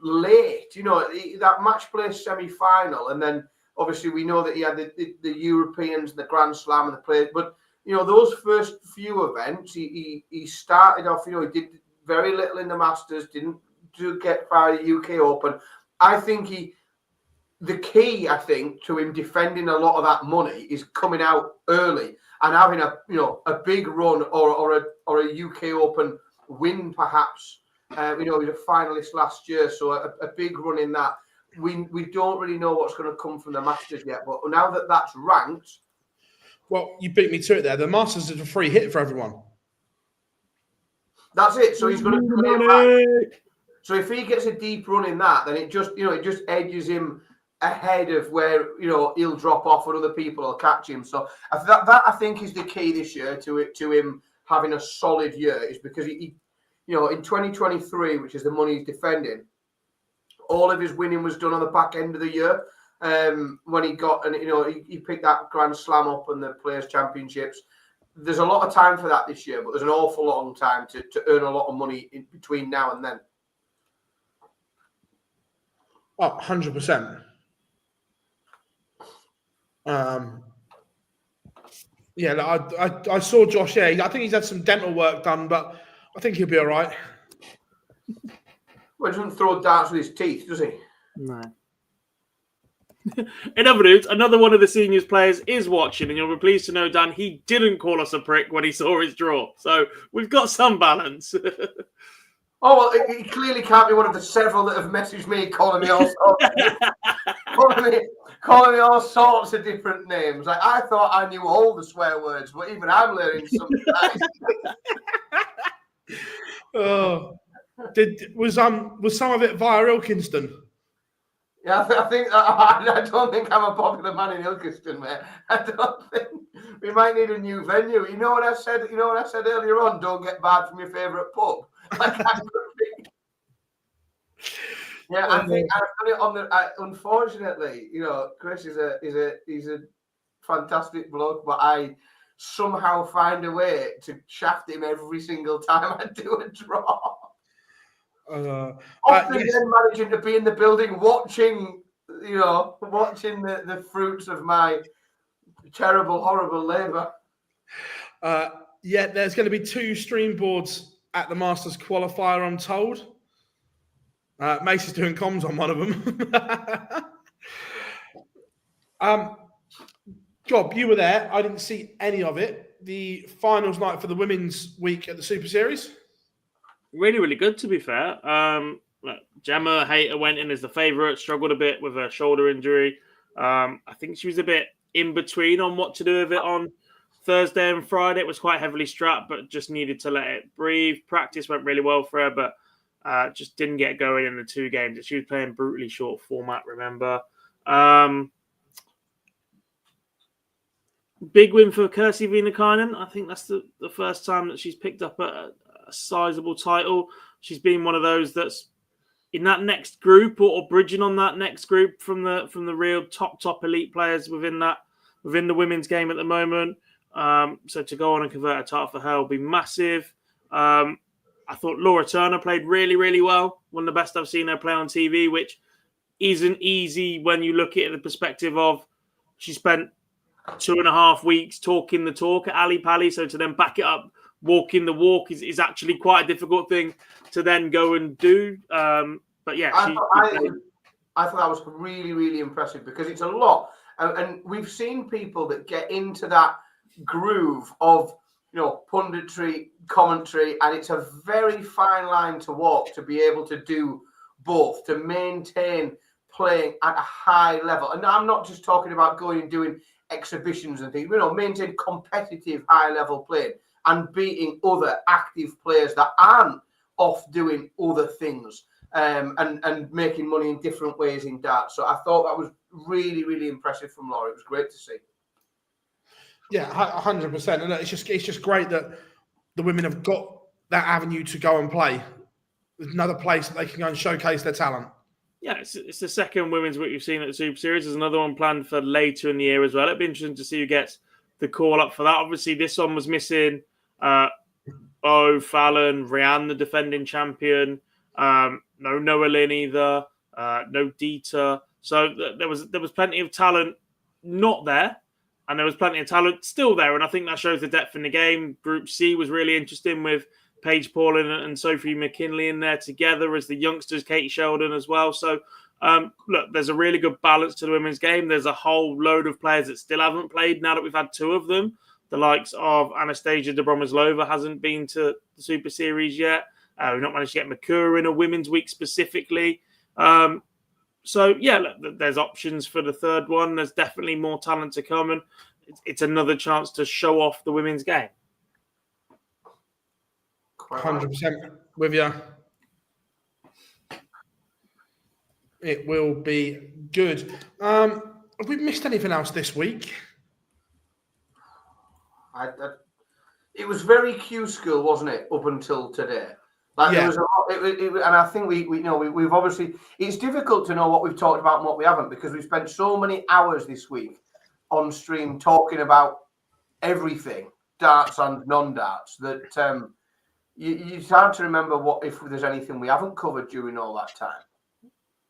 late, that match play semi-final, and then obviously we know that he had the Europeans, the Grand Slam, and the play, but those first few events, he started off, he did very little in the Masters, didn't get far at the UK Open. I think the key, I think, to him defending a lot of that money is coming out early and having a big run or a UK Open win, perhaps. He was a finalist last year, so a big run in that. We don't really know what's going to come from the Masters yet, but now that that's ranked.
Well, you beat me to it there. The Masters is a free hit for everyone.
That's it. So he's going to play back. So if he gets a deep run in that, then it just edges him ahead of where he'll drop off and other people will catch him. So that I think is the key this year to him having a solid year, is because he in 2023, which is the money he's defending, all of his winning was done on the back end of the year. When he got he picked that Grand Slam up and the Players Championships. There's a lot of time for that this year, but there's an awful long time to earn a lot of money in between now and then.
Oh, 100%. I saw Josh here. I think he's had some dental work done, but I think he'll be all right.
Well, he doesn't throw darts with his teeth, does he?
No. In other news, another one of the seniors players is watching, and you'll be pleased to know, Dan, he didn't call us a prick when he saw his draw. So we've got some balance.
Oh, well, he clearly can't be one of the several that have messaged me calling me all sorts calling me all sorts of different names. Like, I thought I knew all the swear words, but even I'm learning something.
Was some of it via Ilkeston?
Yeah, I don't think I'm a popular man in Ilkeston, mate. I don't think we might need a new venue. You know what I said? Earlier on? Don't get bad from your favourite pub. Yeah, I think I've done it on the. Unfortunately, Chris is a fantastic bloke, but I somehow find a way to shaft him every single time I do a draw. Often then managing to be in the building watching the fruits of my terrible, horrible labour.
Yeah, there's going to be 2 stream boards at the Masters qualifier, I'm told. Mace is doing comms on one of them. Job, you were there. I didn't see any of it. The finals night for the women's week at the Super Series.
Really, really good, to be fair. Gemma Hayter went in as the favourite, struggled a bit with her shoulder injury. I think she was a bit in between on what to do with it on Thursday and Friday. It was quite heavily strapped, but just needed to let it breathe. Practice went really well for her, but just didn't get going in the 2 games. She was playing brutally short format, remember. Big win for Kirsi Viinakainen. I think that's the first time that she's picked up a sizable title. She's been one of those that's in that next group or bridging on that next group from the real top elite players within the women's game at the moment. So to go on and convert a title for her will be massive. I thought Laura Turner played really, really well. One of the best I've seen her play on TV, which isn't easy when you look at it in the perspective of she spent 2.5 weeks talking the talk at Ali Pali. So to then back it up, walking the walk is actually quite a difficult thing to then go and do. But yeah,
I thought that was really, really impressive because it's a lot. And we've seen people that get into that groove of, punditry, commentary, and it's a very fine line to walk to be able to do both, to maintain playing at a high level. And I'm not just talking about going and doing exhibitions and things, maintain competitive high level playing and beating other active players that aren't off doing other things and making money in different ways in darts. So I thought that was really, really impressive from Laura. It was great to see.
Yeah, 100%. And it's just great that the women have got that avenue to go and play. There's another place that they can go and showcase their talent.
Yeah, it's the second women's week we've seen at the Super Series. There's another one planned for later in the year as well. It'd be interesting to see who gets the call up for that. Obviously, this one was missing Fallon, Rianne, the defending champion. No Noah Lynn either. No Dieter. So there was plenty of talent not there, and there was plenty of talent still there. And I think that shows the depth in the game. Group C was really interesting with Paige Paulin and Sophie McKinley in there together as the youngsters, Katie Sheldon as well. So, look, there's a really good balance to the women's game. There's a whole load of players that still haven't played now that we've had 2 of them. The likes of Anastasia Dobromoslova hasn't been to the Super Series yet. We've not managed to get Makura in a women's week specifically. So, yeah, look, there's options for the third one. There's definitely more talent to come, and it's another chance to show off the women's game.
100% with you. It will be good. Have we missed anything else this week?
It was very Q school, wasn't it, up until today? There was a lot, and I think we've obviously. It's difficult to know what we've talked about and what we haven't because we've spent so many hours this week on stream talking about everything, darts and non-darts, that it's hard to remember if there's anything we haven't covered during all that time,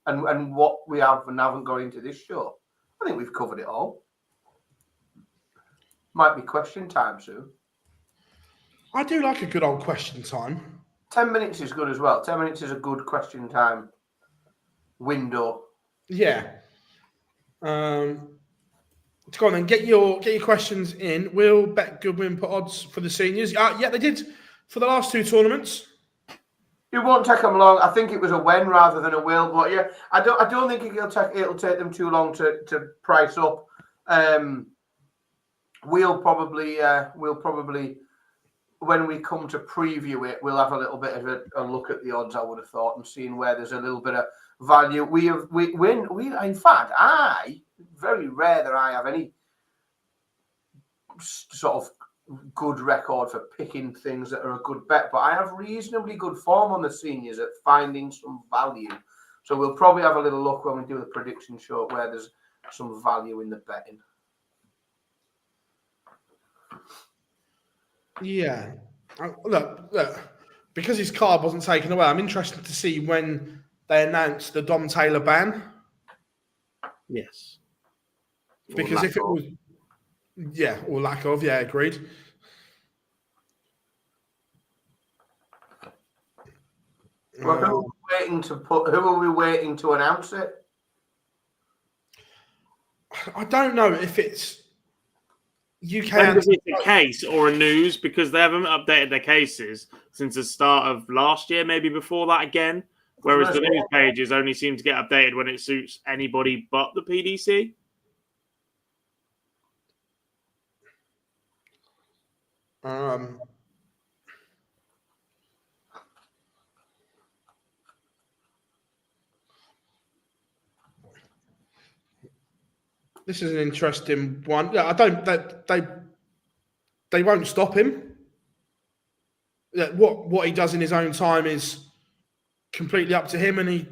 and what we have and haven't got into this show. I think we've covered it all. Might be question time soon.
I do like a good old question time.
10 minutes is good as well. 10 minutes is a good question time window.
Yeah. Go on then, get your questions in. Will Bet Goodwin put odds for the seniors? Yeah, they did for the last 2 tournaments.
It won't take them long. I think it was a when rather than a will, but yeah, I don't think it'll take them too long to price up. We'll probably when we come to preview it, we'll have a little bit of a look at the odds, I would have thought, and seeing where there's a little bit of value. In fact, very rare that I have any sort of good record for picking things that are a good bet, but I have reasonably good form on the seniors at finding some value So we'll probably have a little look when we do the prediction show where there's some value in the betting.
Yeah. Look, because his card wasn't taken away, I'm interested to see when they announce the Dom Taylor ban.
Yes.
Because if it was, or lack of, agreed.
Well, who are we waiting to announce it?
I don't know if it's UK.
It's a case or a news, because they haven't updated their cases since the start of last year, maybe before that again. Whereas the news pages only seem to get updated when it suits anybody but the PDC.
This is an interesting one. Yeah, I don't. They won't stop him. What he does in his own time is completely up to him, and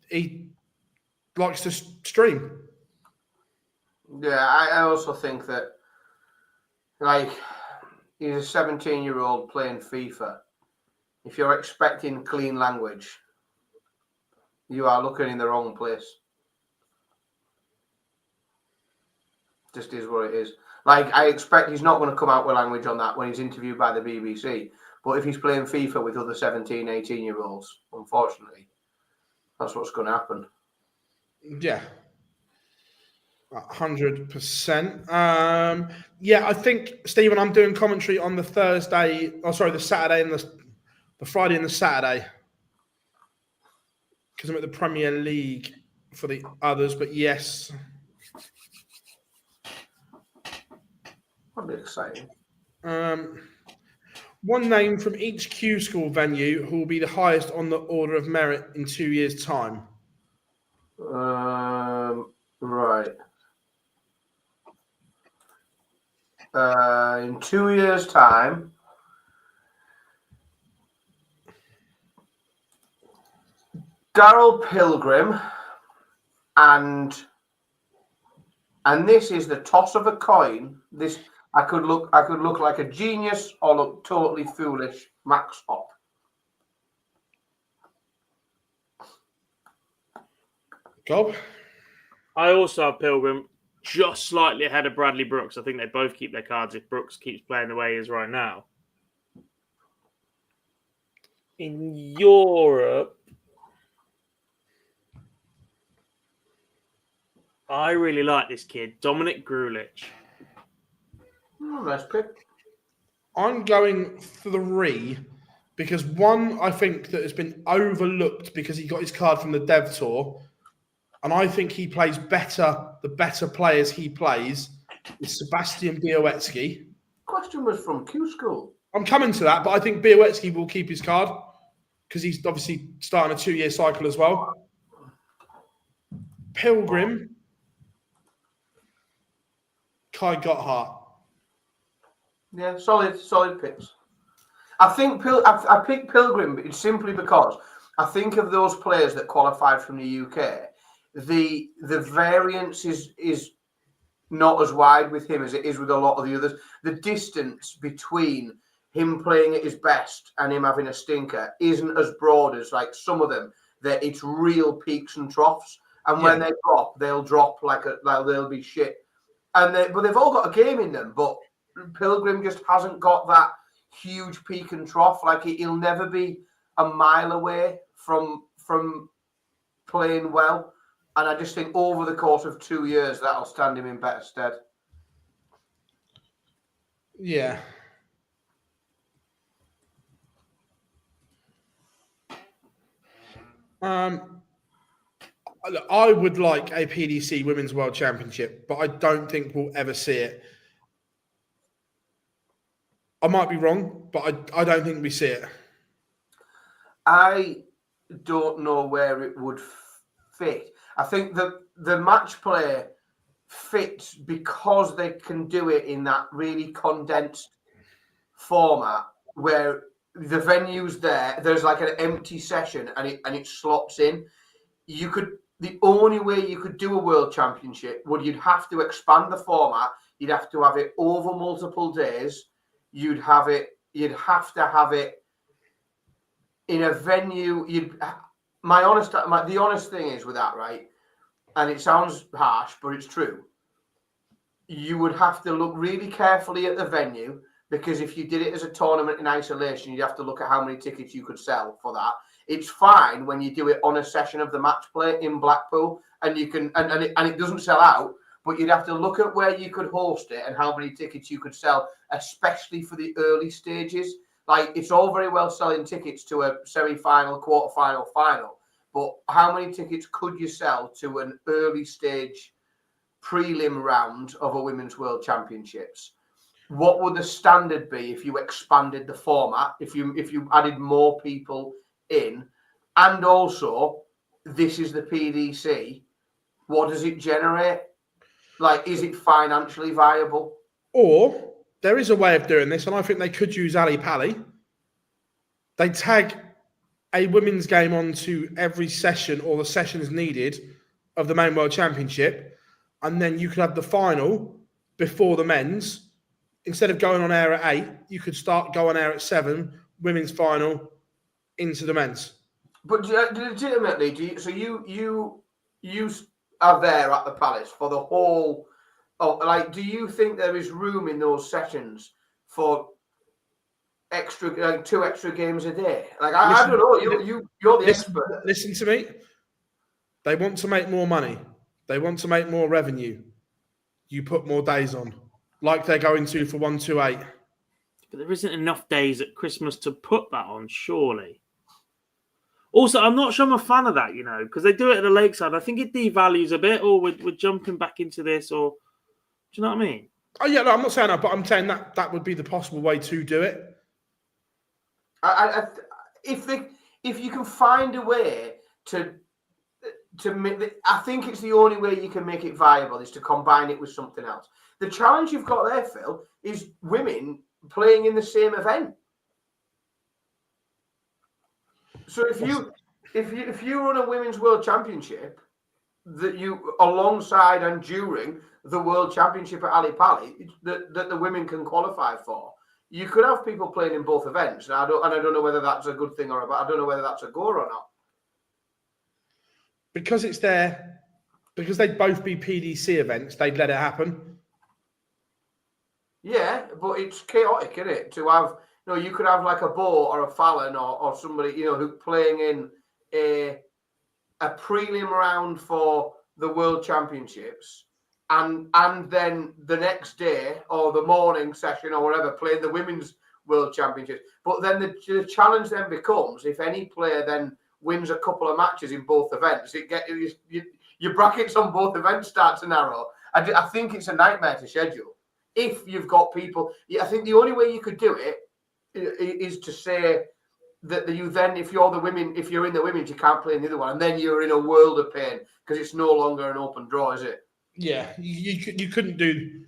he likes to stream.
Yeah, I also think that, like, he's a 17-year-old playing FIFA. If you're expecting clean language, you are looking in the wrong place. Just is what it is. Like, I expect he's not going to come out with language on that when he's interviewed by the BBC. But if he's playing FIFA with other 17, 18-year-olds, unfortunately, that's what's going to happen.
Yeah. 100%. I think, Stephen, I'm doing commentary on the Saturday and the Friday and the Saturday. Because I'm at the Premier League for the others, but yes.
That'd be exciting.
One name from each Q School venue who will be the highest on the order of merit in 2 years' time.
Right. In 2 years' time, Daryl Pilgrim, and this is the toss of a coin. This I could look like a genius or look totally foolish. Max Hop.
Gob?
I also have Pilgrim just slightly ahead of Bradley Brooks. I think they both keep their cards if Brooks keeps playing the way he is right now. In Europe, I really like this kid, Dominic Grulich.
Nice pick.
I'm going 3 because one, I think that has been overlooked because he got his card from the Dev Tour. And I think he plays better. The better players he plays is Sebastian Białecki.
Question was from Q School.
I'm coming to that, but I think Białecki will keep his card because he's obviously starting a 2-year cycle as well. Pilgrim, Kai Gotthard.
Yeah, solid picks. I think I picked Pilgrim, but it's simply because I think of those players that qualified from the UK. The variance is not as wide with him as it is with a lot of the others. The distance between him playing at his best and him having a stinker isn't as broad as like some of them. That it's real peaks and troughs, and when they drop, they'll drop like they'll be shit. But they've all got a game in them. But Pilgrim just hasn't got that huge peak and trough. Like he'll never be a mile away from playing well. And I just think over the course of 2 years, that'll stand him in better stead.
Yeah. I would like a PDC Women's World Championship, but I don't think we'll ever see it. I might be wrong, but I don't think we see it.
I don't know where it would fit. I think the match play fits because they can do it in that really condensed format where the venue's there's like an empty session and it slots in. the only way you could do a world championship you'd have to expand the format. You'd have to have it over multiple days. You'd have to have it in a venue. The honest thing is with that, right? And it sounds harsh, but it's true. You would have to look really carefully at the venue, because if you did it as a tournament in isolation, you'd have to look at how many tickets you could sell for that. It's fine when you do it on a session of the match play in Blackpool, and you can and it doesn't sell out, but you'd have to look at where you could host it and how many tickets you could sell, especially for the early stages. Like, it's all very well selling tickets to a semi-final, quarter-final, final, but how many tickets could you sell to an early stage prelim round of a Women's World Championships? What would the standard be if you expanded the format, if you added more people in? And also, this is the PDC. What does it generate? Like, is it financially viable?
Or there is a way of doing this, and I think they could use Ali Pali. They tag a women's game onto every session, or the sessions needed, of the main World Championship, and then you could have the final before the men's. Instead of going on air at 8, you could go on air at 7, women's final into the men's.
But legitimately, you are there at the Palace for the whole. Do you think there is room in those sessions for extra, 2 extra games a day? I don't know. You're the expert.
Listen to me. They want to make more money. They want to make more revenue. You put more days on, like they're going to for 128.
But there isn't enough days at Christmas to put that on, surely. Also, I'm not sure I'm a fan of that, because they do it at the Lakeside. I think it devalues a bit, or we're jumping back into this, or do you know what I mean?
Oh yeah, no, I'm not saying that, but I'm saying that would be the possible way to do it.
If you can find a way to make I think it's the only way you can make it viable is to combine it with something else. The challenge you've got there, Phil, is women playing in the same event. So if you run a Women's World Championship that you alongside and during the World Championship at Ali Pali that the women can qualify for, you could have people playing in both events. And I don't know whether that's a good thing I don't know whether that's a goer or not.
Because it's there, because they'd both be PDC events, they'd let it happen.
Yeah, but it's chaotic, isn't it? To have, you could have like a Bo or a Fallon or somebody, who playing in a prelim round for the World Championships, and then the next day or the morning session or whatever playing the Women's World Championships. But then the challenge then becomes, if any player then wins a couple of matches in both events, your brackets on both events start to narrow. I think it's a nightmare to schedule. If you've got people, I think the only way you could do it is to say that if you're in the women's, you can't play in the other one, and then you're in a world of pain because it's no longer an open draw, is it?
Yeah, you couldn't do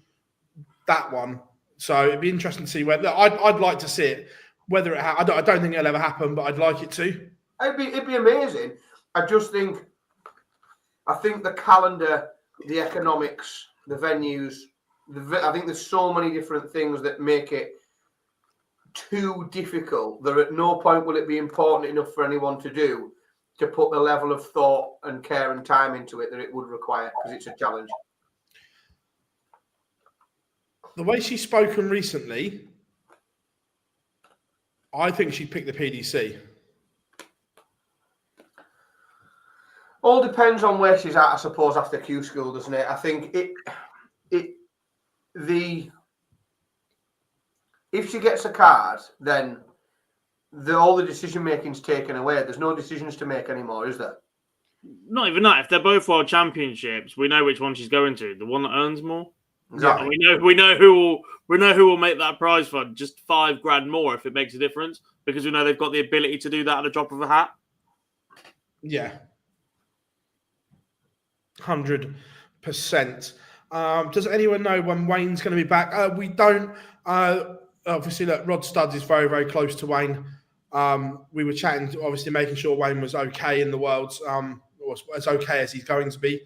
that one. So it'd be interesting to see whether I'd like to see it. Whether I don't think it'll ever happen, but I'd like it to.
It'd be amazing. I think the calendar, the economics, the venues. I think there's so many different things that make it too difficult that at no point will it be important enough for anyone to do to put the level of thought and care and time into it that it would require, because it's a challenge.
The way she's spoken recently, I think she'd pick the PDC.
All depends on where she's at, I suppose, after Q School, doesn't it? I think if she gets a card, then all the decision making's taken away. There's no decisions to make anymore, is there?
Not even that. If they're both World Championships, we know which one she's going to. The one that earns more.
Exactly.
And we know who will make that prize fund just $5,000 more if it makes a difference, because we know they've got the ability to do that at the drop of a hat.
Yeah. 100%. Does anyone know when Wayne's going to be back? We don't. Obviously, look, Rod Studs is very, very close to Wayne. We were chatting, obviously making sure Wayne was okay in the Worlds, was as okay as he's going to be.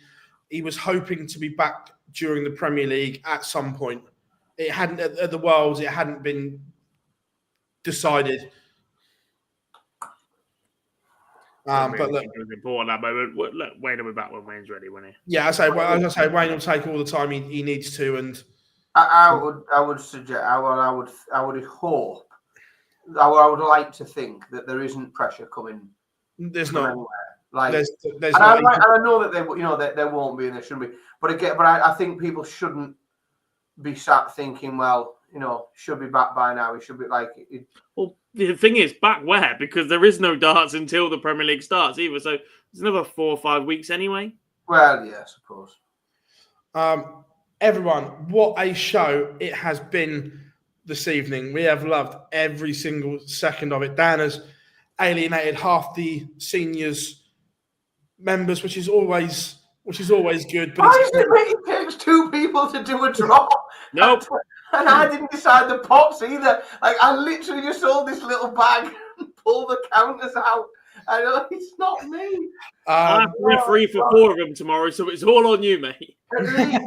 He was hoping to be back during the Premier League at some point. It hadn't at the Worlds. It hadn't been decided. But look,
it was important at that moment. Look, Wayne will be back when Wayne's ready, won't he?
yeah, as I say, Wayne will take all the time he needs to, and
I would suggest, I would hope, I would like to think that there isn't pressure coming.
there's
from
not.
anywhere. Like,
There's
and
not.
I know that there won't be and there shouldn't be. But I think people shouldn't be sat thinking, well, should be back by now. He should be like.
Well, the thing is, back where? Because there is no darts until the Premier League starts either. So it's another 4 or 5 weeks anyway.
Well, yeah, I suppose.
Everyone, what a show it has been this evening. We have loved every single second of it. Dan has alienated half the seniors members, which is always good. But
Why is it takes 2 people to do a draw?
Nope.
And I didn't decide the pots either. Like, I literally just hold this little bag and pull the counters out. I know it's not me.
I have to referee for 4 of them tomorrow, so it's all on you, mate.
At least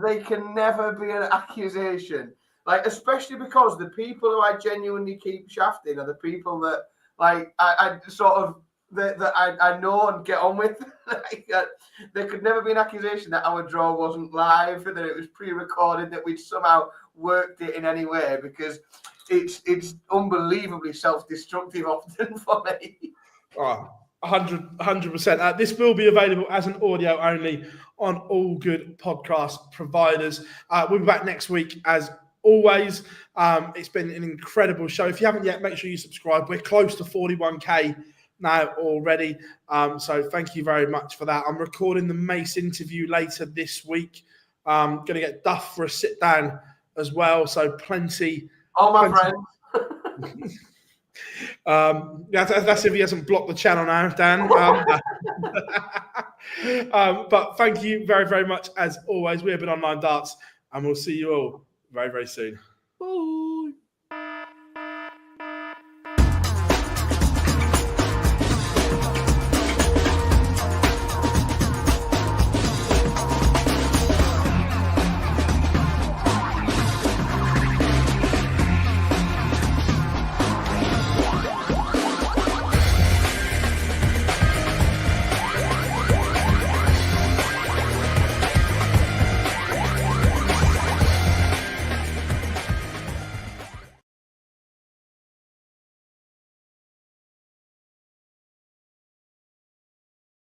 they can never be an accusation. Like, especially because the people who I genuinely keep shafting are the people that, like, I sort of that I know and get on with. Like, there could never be an accusation that our draw wasn't live, that it was pre-recorded, that we'd somehow worked it in any way, because it's unbelievably self-destructive often for me.
100%. This will be available as an audio only on all good podcast providers. We'll be back next week as always. It's been an incredible show. If you haven't yet, make sure you subscribe. We're close to 41k now already. So thank you very much for that. I'm recording the Mace interview later this week. Going to get Duff for a sit down as well. So plenty.
Oh, my friend.
That's if he hasn't blocked the channel now, Dan. But thank you very, very much as always. We have been Online Darts, and we'll see you all very, very soon.
Bye.